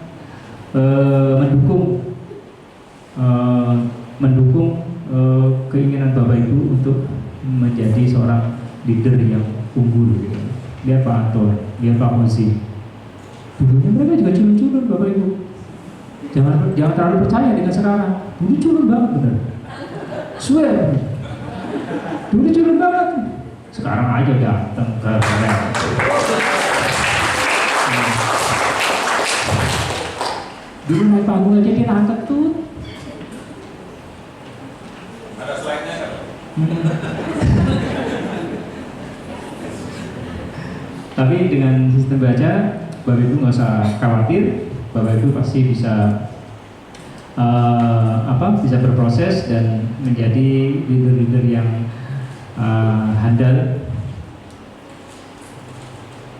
mendukung keinginan Bapak Ibu untuk menjadi seorang leader yang unggul gitu. Lihat Pak Anton, lihat Pak Mozi, dulunya mereka juga culun-culun Bapak Ibu. Jangan terlalu percaya dengan sekarang. Dulu culun banget bener, swear. Dulu culun banget, sekarang aja ganteng keren. Dulu naik panggung aja dia angkat tuh. Ada slide-nya kan? Tapi dengan sistem baca, Bapak Ibu nggak usah khawatir, Bapak Ibu pasti bisa bisa berproses dan menjadi leader-leader yang handal.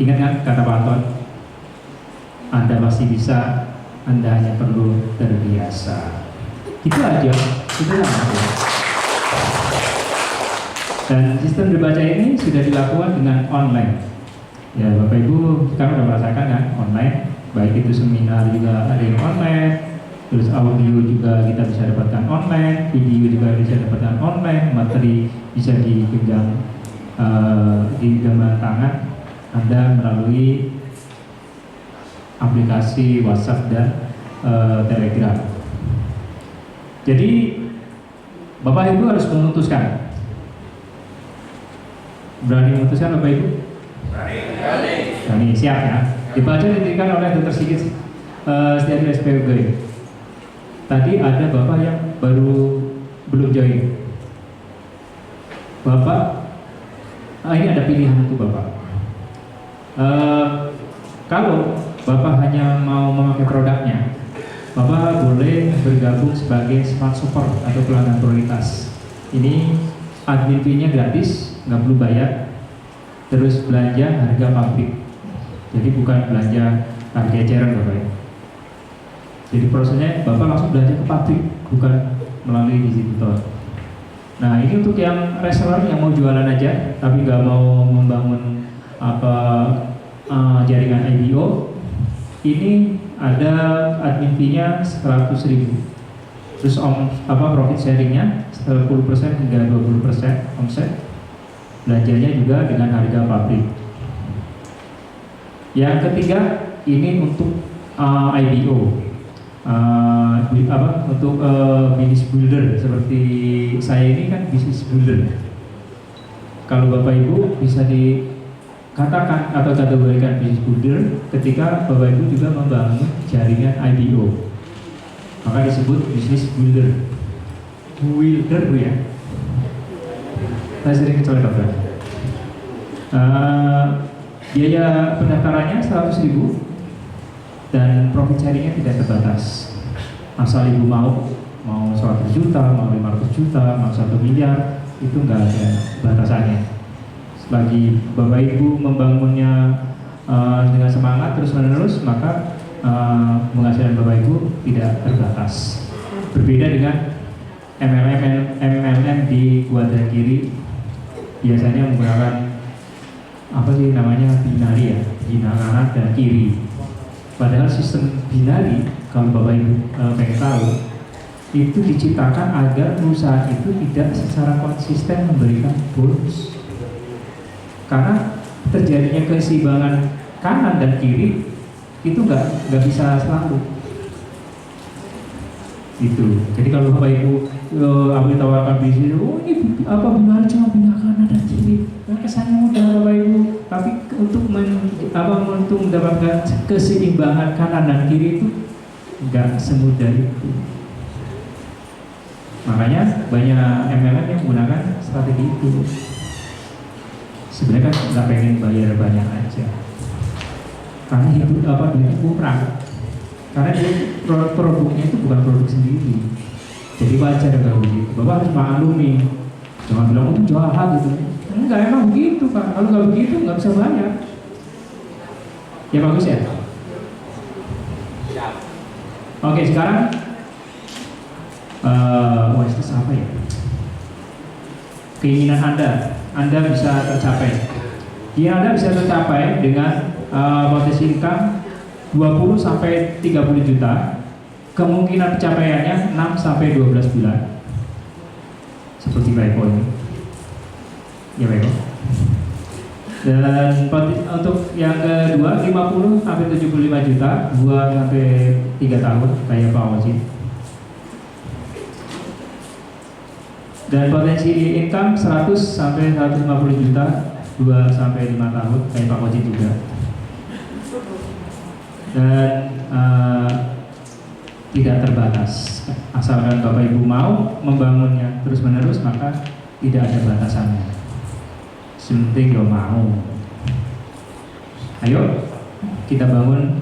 Ingat kan kata Pak Anton, Anda pasti bisa, Anda hanya perlu terbiasa. Itu aja, itu aja. Dan sistem berbaca ini sudah dilakukan dengan online. Ya Bapak Ibu sekarang sudah merasakan kan online, baik itu seminar juga ada yang online, terus audio juga kita bisa dapatkan online, video juga bisa dapatkan online, materi bisa digenggam di genggaman tangan Anda melalui aplikasi WhatsApp dan Telegram. Jadi Bapak Ibu harus memutuskan. Berani memutuskan Bapak Ibu? Berani, siap ya. Dibaca diberikan oleh Dr. Sigit Setiadi SPUG. Tadi ada Bapak yang belum join. Bapak, ini ada pilihan untuk Bapak. Kalau Bapak hanya mau memakai produknya, Bapak boleh bergabung sebagai smart support atau pelanggan prioritas. Ini admin fee-nya gratis, nggak perlu bayar. Terus belanja harga pabrik. Jadi bukan belanja harga eceran Bapak ya. Jadi prosesnya Bapak langsung belanja ke pabrik, bukan melalui distributor. Nah ini untuk yang reseller yang mau jualan aja, tapi nggak mau membangun jaringan IBO, ini ada admin fee-nya 100.000. Terus profit sharing-nya 10% hingga 20% omset. Belanjanya juga dengan harga pabrik. Yang ketiga ini untuk IBO. Untuk business builder seperti saya ini kan business builder. Kalau Bapak Ibu bisa dikatakan atau kategorikan business builder ketika Bapak Ibu juga membangun jaringan IBO, maka disebut business builder. Builder ya. Saya sering kecolek Bapak. Biaya pendaftarannya 100.000. Dan profit sharingnya tidak terbatas. Asal Ibu mau 100 juta, mau 500 juta, mau 1 miliar, itu nggak ada batasannya. Selagi Bapak Ibu membangunnya dengan semangat terus menerus, maka penghasilan Bapak Ibu tidak terbatas. Berbeda dengan MLM di kuadran kiri, biasanya menggunakan binari ya, bina kanan dan kiri. Padahal sistem binari, kalau Bapak Ibu pengen tahu, itu diciptakan agar perusahaan itu tidak secara konsisten memberikan bonus. Karena terjadinya keseimbangan kanan dan kiri itu nggak bisa selalu. Itu. Jadi kalau Bapak Ibu ditawarkan bisnis, ini binari cuma bina kanan dan kiri, kesannya mudah Bapak Ibu. Tapi untuk mendapatkan keseimbangan kanan dan kiri itu nggak semudah itu. Makanya banyak MLM yang menggunakan strategi itu. Sebenarnya kan nggak pengen bayar banyak aja, karena duitnya kurang. Karena produknya itu bukan produk sendiri. Jadi wajar kalau begitu. Bapak harus maklumi. Jangan bilang itu jahat gitu. Enggak, emang begitu Pak. Kalau nggak begitu nggak bisa bayar. Ya bagus ya. Oke, sekarang itu apa ya? Keinginan Anda bisa tercapai. Keinginan Anda bisa tercapai dengan potensi income 20 sampai 30 juta. Kemungkinan pencapaiannya 6 sampai 12 bulan. Seperti Pak Eko ini. Ya Pak Eko. Dan untuk yang kedua 50 sampai 75 juta 2 sampai 3 tahun kayak Pak Wajib. Dan potensi income 100 sampai 150 juta 2 sampai 5 tahun kayak Pak Wajib juga. Dan tidak terbatas, asalkan Bapak Ibu mau membangunnya terus menerus maka tidak ada batasannya. Penting lo mau. Ayo kita bangun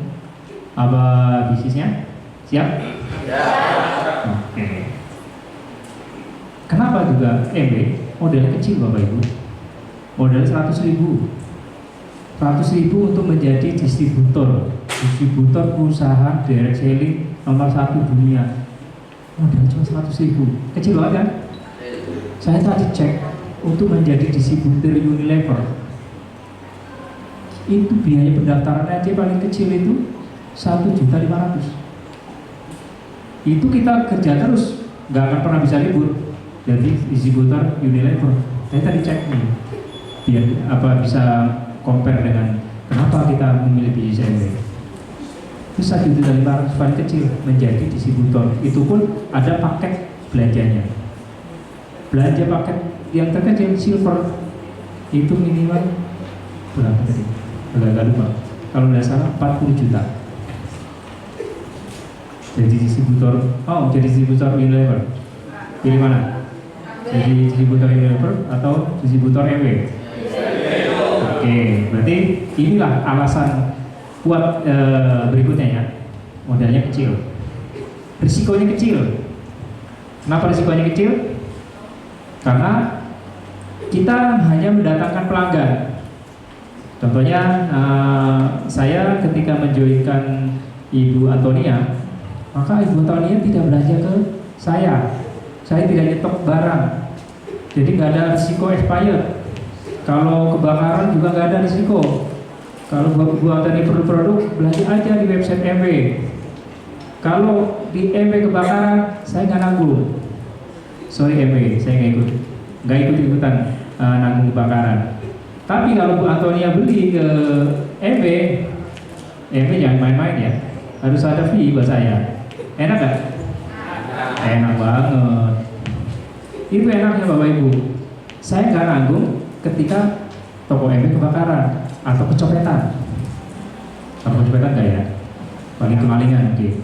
bisnisnya. Siap? Ya. Oke. Kenapa juga MB modal kecil Bapak Ibu? Modal 100.000 untuk menjadi distributor perusahaan direct selling nomor 1 dunia. Modal cuma 100.000, kecil banget kan? Saya tadi cek untuk menjadi distributor Unilever. Itu biaya pendaftaran aja paling kecil itu 1.500.000. Itu kita kerja terus, nggak akan pernah bisa libur. Jadi distributor Unilever. Saya tadi cek nih, biar bisa compare dengan kenapa kita memilih bisnis MW. Itu 1.500.000 paling kecil menjadi distributor. Itu pun ada paket belanjanya. Belanja paket yang terkecil silver itu minimal berapa tadi? Agak lupa. Kalau tidak salah 40 juta. Jadi distributor Unilever. Pilih mana? Jadi distributor Unilever atau distributor MW? Oke, berarti inilah alasan kuat berikutnya ya. Modalnya kecil, risikonya kecil. Kenapa risikonya kecil? Karena kita hanya mendatangkan pelanggan. Contohnya saya ketika menjoinkan Ibu Antonia, maka Ibu Antonia tidak belanja ke saya tidak nyetok barang, jadi nggak ada risiko expired. Kalau kebakaran juga nggak ada risiko. Kalau Ibu Antonia perlu produk, belanja aja di website MW. Kalau di MW kebakaran, saya nggak nanggung. Sorry MW, saya nggak ikut-ikutan nanggung kebakaran. Tapi kalau Bu Antonia beli ke MW jangan main-main ya, harus ada fee buat saya. Enak gak? Enak banget. Itu enaknya Bapak Ibu. Saya nggak nanggung ketika toko MW kebakaran atau kecopetan. Kalau kecopetan nggak ya? Paling kemalingan mungkin.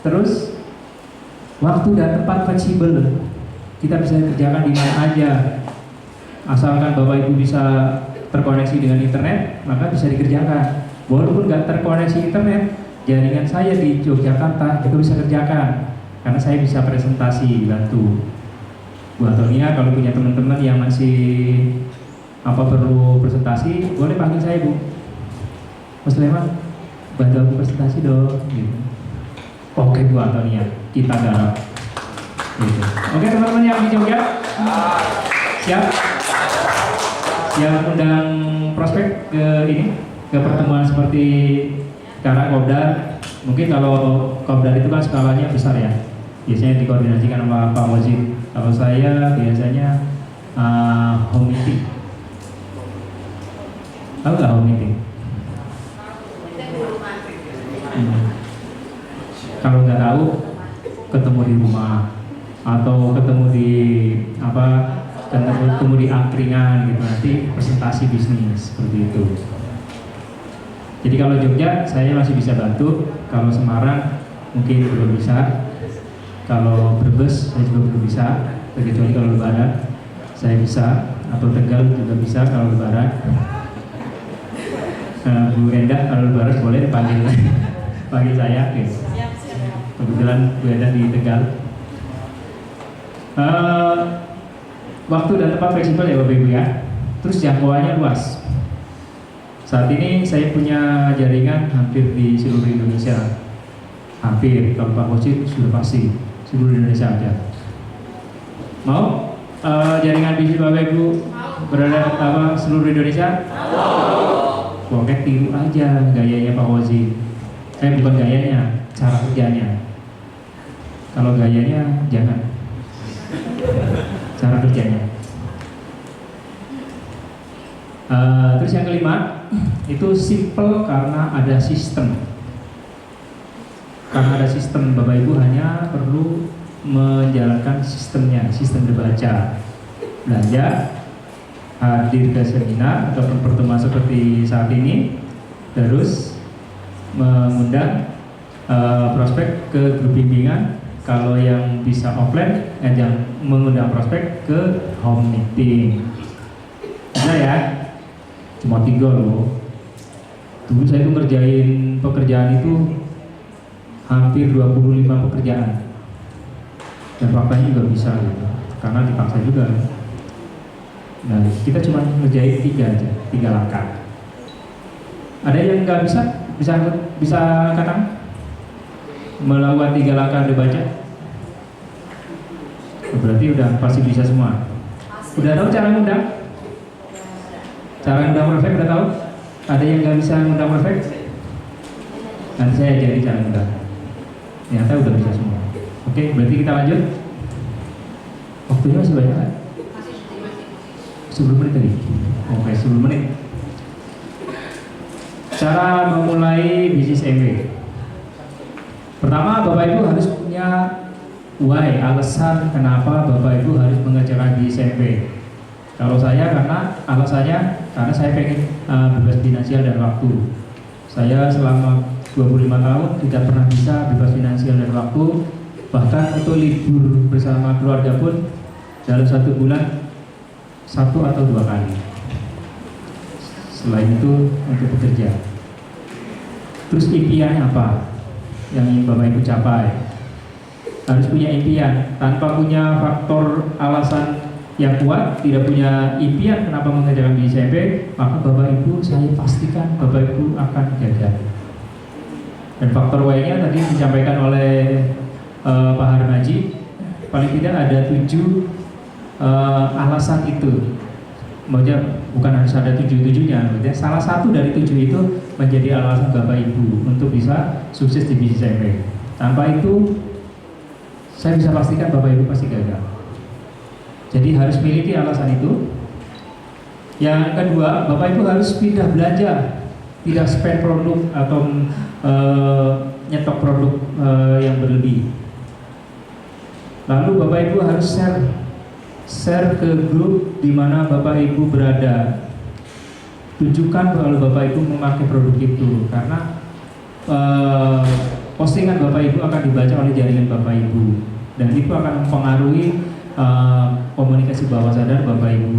Terus waktu dan tempat fleksibel, kita bisa kerjakan di mana aja. Asalkan Bapak Ibu bisa terkoneksi dengan internet, maka bisa dikerjakan. Walaupun nggak terkoneksi internet, jaringan saya di Yogyakarta juga bisa kerjakan, karena saya bisa presentasi bantu. Bu Antonia kalau punya teman-teman yang masih perlu presentasi, boleh panggil saya Bu. Mas Leman, bantu aku presentasi dong. Gitu. Oke Bu Antonia, kita garap. Gitu. Oke teman-teman yang di Jogja, siap undang prospek ke pertemuan seperti Karang Kopdar. Mungkin kalau Kopdar itu kan skalanya besar ya, biasanya dikoordinasikan sama Pak Wazir. Kalau saya biasanya home meeting. Tahu nggak home meeting? Kalau nggak tahu, ketemu di rumah atau ketemu di ketemu di angkringan gitu, nanti presentasi bisnis seperti itu. Jadi kalau Jogja saya masih bisa bantu, kalau Semarang mungkin belum bisa, kalau Brebes saya juga belum bisa, kecuali kalau Lebaran saya bisa, atau Tegal juga bisa kalau Lebaran. Bu Endah kalau Lebaran boleh dipanggil panggil saya, gitu. Kebetulan Bu Endah di Tegal. Waktu dan tempat fleksibel ya Bapak Ibu ya. Terus jangkauannya luas. Saat ini saya punya jaringan hampir di seluruh Indonesia. Hampir, kalau Pak Wajib sudah pasti seluruh Indonesia aja. Mau jaringan bisnis Bapak Ibu berada seluruh Indonesia? Pokoknya tiru aja gayanya Pak Wajib. Bukan gayanya, cara kerjanya. Kalau gayanya jangan. Cara kerjanya. Terus yang kelima itu simple karena ada sistem. Karena ada sistem, Bapak Ibu hanya perlu menjalankan sistemnya, sistem berbaca, belanja, hadir ke seminar ataupun pertemuan seperti saat ini, terus mengundang prospek ke grup bimbingan. Kalau yang bisa offline, yang mengundang prospek ke home meeting. Bisa ya? Cuma 3 loh. Dulu saya itu ngerjain pekerjaan itu hampir 25 pekerjaan. Dan faktanya juga bisa gitu. Karena dipaksa juga. Nah, kita cuma ngerjain 3 aja, 3 langkah. Ada yang nggak bisa katakan? Melakukan 3 langkah dibaca? Berarti udah pasti bisa semua. Udah tahu cara ngundang? Cara ngundang perfect udah tahu? Ada yang nggak bisa ngundang perfect? Nanti saya jadi cara ngundang. Ternyata udah bisa semua. Oke, berarti kita lanjut. Waktunya masih banyak kan? 10 menit tadi. Oke, 10 menit. Cara memulai bisnis MW. Pertama, Bapak Ibu harus punya why, alasan kenapa Bapak Ibu harus mengerjakan bisnis MW. Kalau saya karena saya pengen bebas finansial dan waktu. Saya selama 25 tahun tidak pernah bisa bebas finansial dan waktu. Bahkan untuk libur bersama keluarga pun dalam 1 bulan 1 atau 2 kali. Selain itu untuk bekerja. Terus impiannya apa yang ingin Bapak Ibu capai? Harus punya impian. Tanpa punya faktor alasan yang kuat, tidak punya impian kenapa mengerjakan bisnis MW, maka Bapak Ibu saya pastikan Bapak Ibu akan gagal. Dan faktor Y-nya tadi disampaikan oleh Pak Harmaji, paling tidak ada 7 alasan itu. Maksudnya bukan harus ada 7-7-nya, maksudnya salah satu dari 7 itu menjadi alasan Bapak Ibu untuk bisa sukses di bisnis MW. Tanpa itu, saya bisa pastikan Bapak Ibu pasti gagal. Jadi harus miliki alasan itu. Yang kedua, Bapak Ibu harus pindah belanja, tidak spend produk atau nyetok produk yang berlebih. Lalu Bapak Ibu harus share ke grup di mana Bapak Ibu berada. Tunjukkan kalau Bapak Ibu memakai produk itu, karena postingan Bapak Ibu akan dibaca oleh jaringan Bapak Ibu, dan itu akan mempengaruhi komunikasi bawah sadar Bapak Ibu.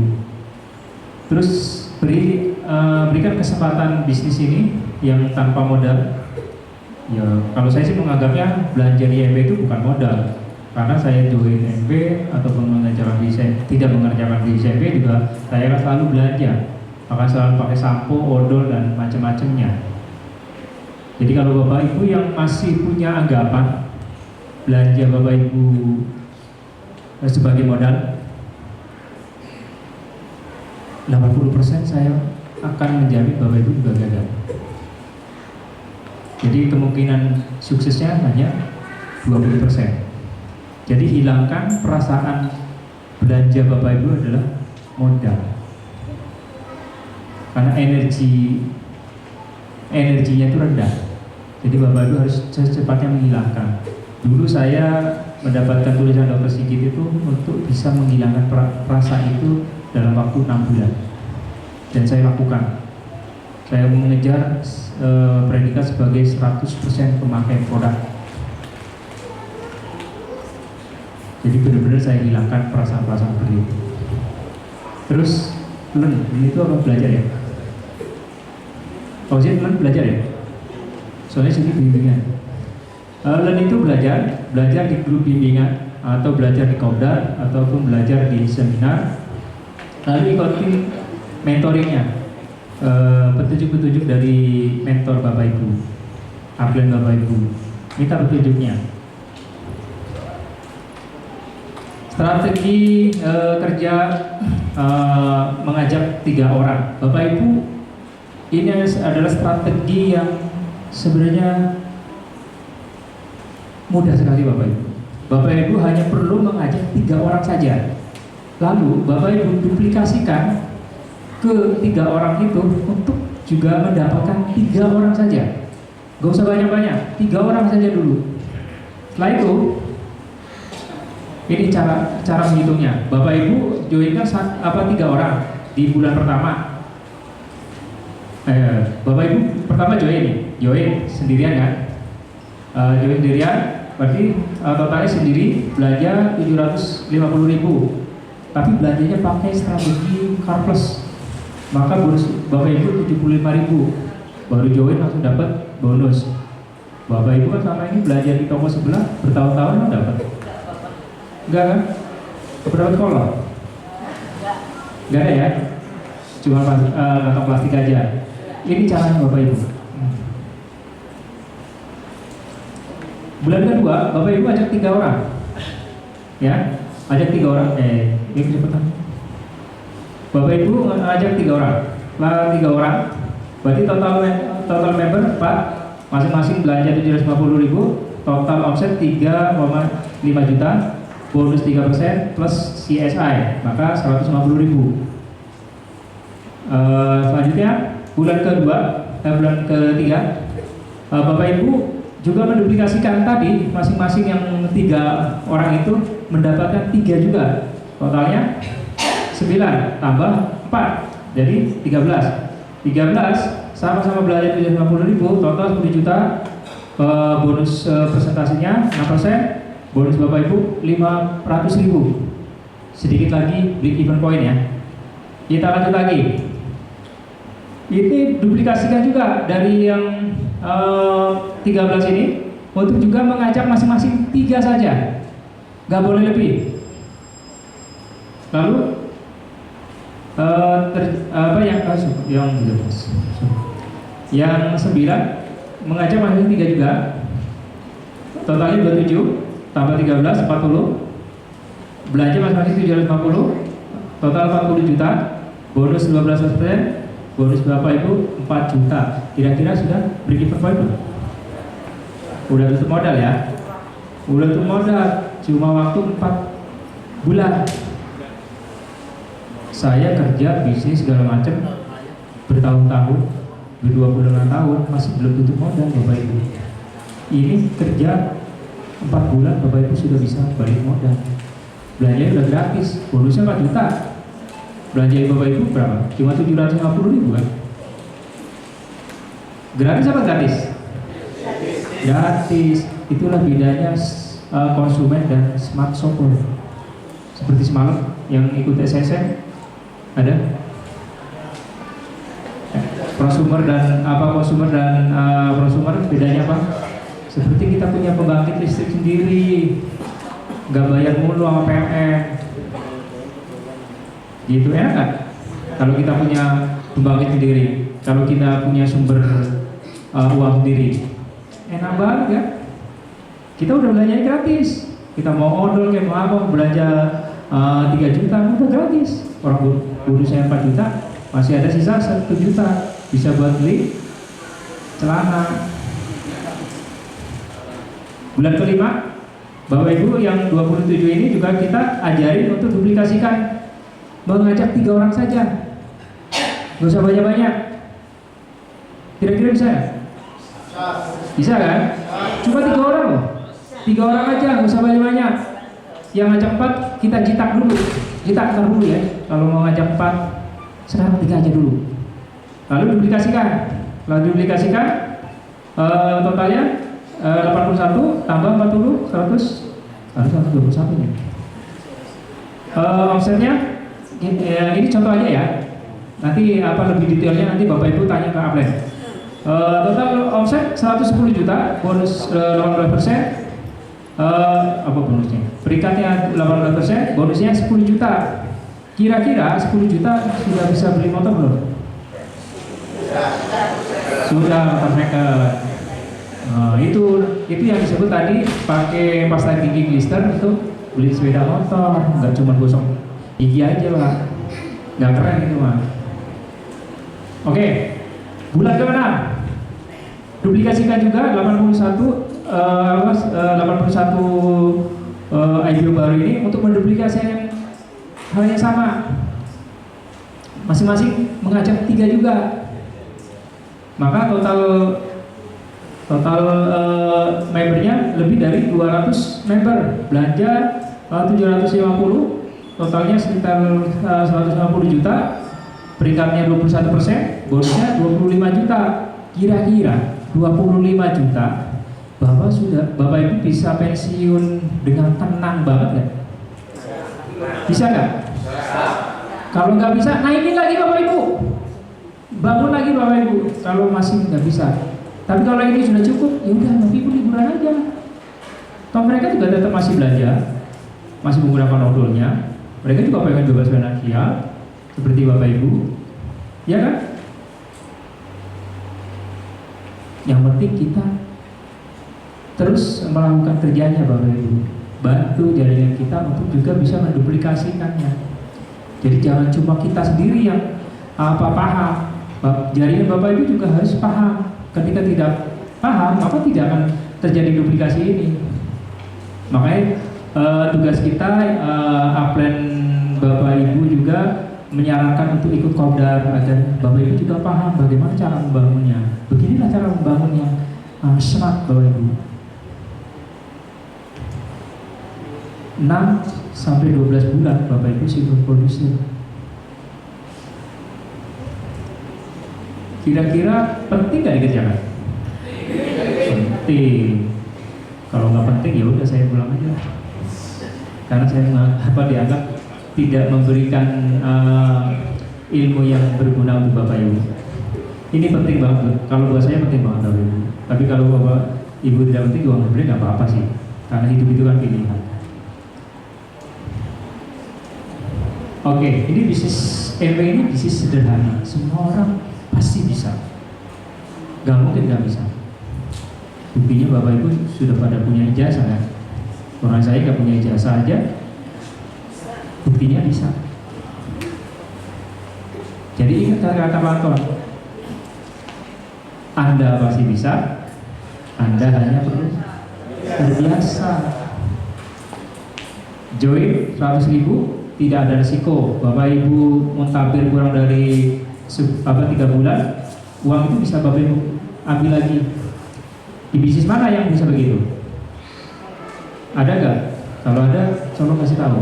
Terus berikan kesempatan bisnis ini yang tanpa modal. Ya, kalau saya sih menganggapnya belanja di MW itu bukan modal. Karena saya join MW ataupun mengerjakan bisnis, tidak mengerjakan bisnis MW juga, saya akan selalu belanja. Maka selalu pakai sampo, odol dan macam-macamnya. Jadi kalau Bapak Ibu yang masih punya anggapan belanja Bapak Ibu sebagai modal, 80% saya akan menjamin Bapak Ibu juga gagal. Jadi kemungkinan suksesnya hanya 20%. Jadi hilangkan perasaan belanja Bapak Ibu adalah modal. Karena energinya itu rendah. Jadi Bapak Ibu harus secepatnya menghilangkan. Dulu saya mendapatkan tulisan Dr. Sigit itu untuk bisa menghilangkan rasa itu dalam waktu 6 bulan, dan saya lakukan. Saya mengejar predikat sebagai 100% pemakai produk. Jadi benar-benar saya hilangkan perasaan-perasaan seperti itu. Terus learn, ini itu apa? Belajar ya? Fauzin learn belajar ya? Soalnya sini bimbingan. Learn itu belajar di grup bimbingan, atau belajar di Kopdar, ataupun belajar di seminar. Lalu ikuti mentoringnya, petunjuk-petunjuk dari mentor Bapak Ibu, upline Bapak Ibu, minta petunjuknya. Strategi kerja mengajak 3 orang, Bapak Ibu, ini adalah strategi yang sebenarnya mudah sekali Bapak Ibu. Bapak Ibu hanya perlu mengajak 3 orang saja. Lalu Bapak Ibu duplikasikan ke 3 orang itu untuk juga mendapatkan 3 orang saja. Gak usah banyak-banyak, 3 orang saja dulu. Setelah itu, ini cara menghitungnya. Bapak Ibu joinkan 3 orang di bulan pertama. Bapak Ibu pertama join sendirian kan? Join sendirian, berarti totalnya sendiri belanja 750.000. Tapi belanjanya pakai strategi car plus, maka bonus Bapak Ibu 75.000. Baru join langsung dapat bonus. Bapak Ibu kan selama ini belanja di toko sebelah bertahun-tahun kan dapat? Enggak kan? Dapat kolor? Enggak ada ya? Cuma kantong plastik aja. Ini caranya Bapak Ibu. Bulan kedua Bapak Ibu ajak 3 orang, ya. ajak 3 orang, ini kecepatan. Bapak Ibu ajak 3 orang, lah 3 orang, berarti total member 4, masing-masing belanja 750.000, total offset 3,5 juta, bonus 3% plus CSI, maka 150.000. Selanjutnya bulan ketiga, Bapak Ibu juga menduplikasikan tadi masing-masing yang 3 orang itu mendapatkan 3 juga, totalnya 9 tambah 4 jadi 13 sama-sama belanja 750.000, total 10 juta, bonus presentasinya 6%, bonus Bapak Ibu 500.000. Sedikit lagi break even point ya. Kita lanjut lagi. Ini duplikasikan juga dari yang 13 ini untuk juga mengajak masing-masing 3 saja, nggak boleh lebih. Lalu yang 9 mengajak masing-masing 3 juga, totalnya 27 tambah 13 40, belanja masing-masing 750, total 40 juta, bonus 12%, bonus Bapak Ibu 4 juta. Kira-kira sudah break even point belum? Udah tutup modal ya? Udah tutup modal, cuma waktu 4 bulan. Saya kerja bisnis segala macam bertahun-tahun, ber-25 tahun masih belum tutup modal Bapak Ibu. Ini kerja 4 bulan Bapak Ibu sudah bisa balik modal. Belanjanya udah gratis, bonusnya 4 juta. Belanja Bapak Ibu berapa? Cuma 750.000 kan? Gratis apa gratis? Gratis. Itulah bedanya konsumen dan smart shopper. Seperti semalam yang ikut SSM ada prosumer dan prosumer bedanya apa? Seperti kita punya pembangkit listrik sendiri, nggak bayar mulu sama PLN. Gitu enak kan? Kalau kita punya pembangkit sendiri, kalau kita punya sumber uang sendiri, enak banget kan? Kita udah belanjanya gratis. Kita mau odol kayak mau apa, belanja 3 juta udah gratis. Orang bonusnya 4 juta, masih ada sisa 1 juta, bisa buat beli celana. Bulan kelima, Bapak Ibu yang 27 ini juga kita ajarin untuk duplikasikan, mengajak 3 orang saja, nggak usah banyak-banyak. Kira-kira bisa ya? Bisa kan? Cuma 3 orang loh, 3 orang aja, nggak usah banyak-banyak. Yang ngajak 4 kita jitak dulu, jitak dulu ya. Kalau mau ngajak 4, sekarang 3 aja dulu. Lalu duplikasikan, totalnya 81 tambah 40, 100, harus 121 nya. Omsetnya, ini contoh aja ya. Nanti apa lebih detailnya nanti Bapak Ibu tanya ke Upline. Total omset 110 juta, bonus 18%. Apa bonusnya? Peringkatnya 18%, bonusnya 10 juta. Kira-kira 10 juta sudah bisa beli motor belum? Sudah, motor second. Itu yang disebut tadi pakai pasta gigi glister untuk beli sepeda motor, nggak cuma gosok gigi aja lah, nggak keren itu mah. Oke, bulan ke-6 duplikasikan juga 81 IPO baru ini untuk menduplikasikan hal yang sama, masing-masing mengajak 3 juga, maka total membernya lebih dari 200 member, belanja 750, totalnya sekitar 150 juta, peringkatnya 21%, bonusnya 25 juta. Kira-kira 25 juta Bapak Ibu bisa pensiun dengan tenang banget nggak? Bisa nggak? Kalau nggak bisa, naikin lagi Bapak Ibu, bangun lagi Bapak Ibu. Kalau masih nggak bisa, tapi kalau ini sudah cukup, ya udah Bapak Ibu liburan aja. Toh mereka juga tetap masih belanja, masih menggunakan odolnya. Mereka juga pengen bebas finansial seperti Bapak Ibu, ya kan? Yang penting kita terus melakukan kerjanya Bapak Ibu. bantu jaringan kita untuk juga bisa menduplikasikannya. Jadi jangan cuma kita sendiri yang paham. Jaringan Bapak Ibu juga harus paham. Ketika tidak paham, maka tidak akan terjadi duplikasi ini. Makanya tugas kita, upline Bapak Ibu juga menyarankan untuk ikut kopdar agar Bapak Ibu juga paham bagaimana cara membangunnya. Beginilah cara membangunnya. Smart Bapak Ibu. 6 sampai 12 bulan Bapak Ibu single producer. Kira-kira penting nggak dikerjakan? Penting. Kalau nggak penting ya udah saya pulang aja. Karena saya dianggap tidak memberikan ilmu yang berguna untuk Bapak Ibu. Ini penting banget. Kalau buat saya penting banget Bapak Ibu. Tapi kalau Bapak Ibu tidak penting juga nggak apa-apa sih. Karena hidup itu kan pilihan. Oke, ini bisnis MW ini bisnis sederhana. Semua orang pasti bisa. Gak mungkin gak bisa. Buktinya Bapak Ibu sudah pada punya ijazah kan? Orang saya gak punya ijazah aja, buktinya bisa. Jadi ingat kata Pak Anton, Anda pasti bisa, Anda hanya perlu terbiasa. Join 100.000. Tidak ada risiko. Bapak Ibu muntabir kurang dari 3 bulan, uang itu bisa Bapak Ibu ambil lagi. Di bisnis mana yang bisa begitu? Ada nggak? Kalau ada, coba kasih tahu.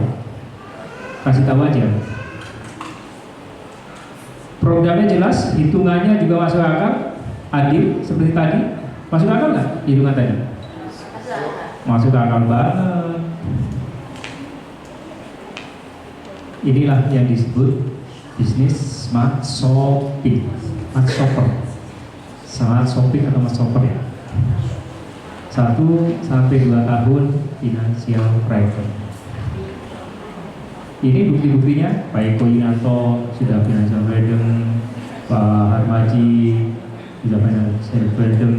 Kasih tahu aja. Programnya jelas, hitungannya juga masuk akal, adil seperti tadi. Masuk akal nggak hitungan tadi? Masuk akal banget. Inilah yang disebut bisnis smart shopping, smart shopper, smart shopping atau smart shopper ya. 1 sampai 2 tahun financial freedom. Ini bukti-buktinya Pak Eko Yunanto sudah financial freedom, Pak Harmaji sudah financial freedom,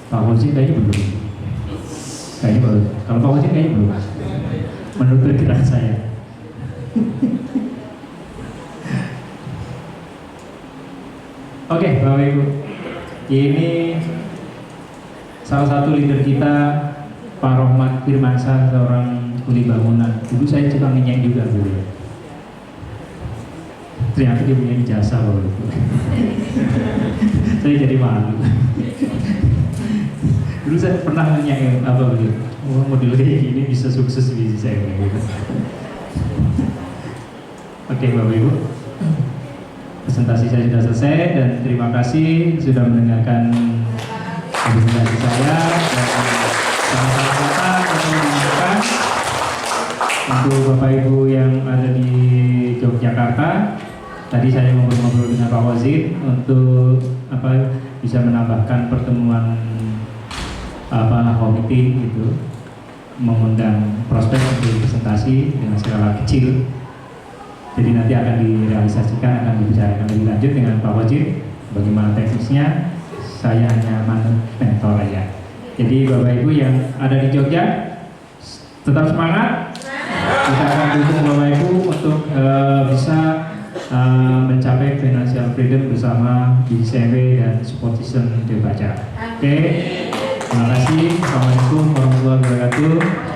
Pak Hosin kayaknya belum. Kayaknya belum. Kalau Pak Hosin kayaknya belum. Menurut perkiraan saya. Oke, Bapak Ibu, ini salah satu leader kita, Pak Rohmat Firmansyah, seorang kuli bangunan. Dulu saya suka ngenyek juga dulu. Ternyata dia punya ijazah Bapak Ibu. Saya jadi malu. Dulu saya pernah ngenyek apa begitu. Oh, model kayak gini bisa sukses bisnis saya gitu. Oke Bapak Ibu, presentasi saya sudah selesai dan terima kasih sudah mendengarkan presentasi saya dan sama-sama kata atau menunjukkan untuk Bapak Ibu yang ada di Yogyakarta. Tadi saya ngobrol-ngobrol dengan Pak Wazir untuk bisa menambahkan pertemuan komite gitu, mengundang prospek untuk presentasi dengan skala kecil. Jadi nanti akan direalisasikan, akan dibicarakan lebih lanjut dengan Pak Wajib bagaimana teknisnya. Saya hanya manut mentor aja. Jadi Bapak Ibu yang ada di Jogja tetap semangat. Kita akan dukung Bapak Ibu untuk bisa mencapai financial freedom bersama BCMW dan support system Debaca. Oke, terima kasih. Assalamualaikum warahmatullahi wabarakatuh.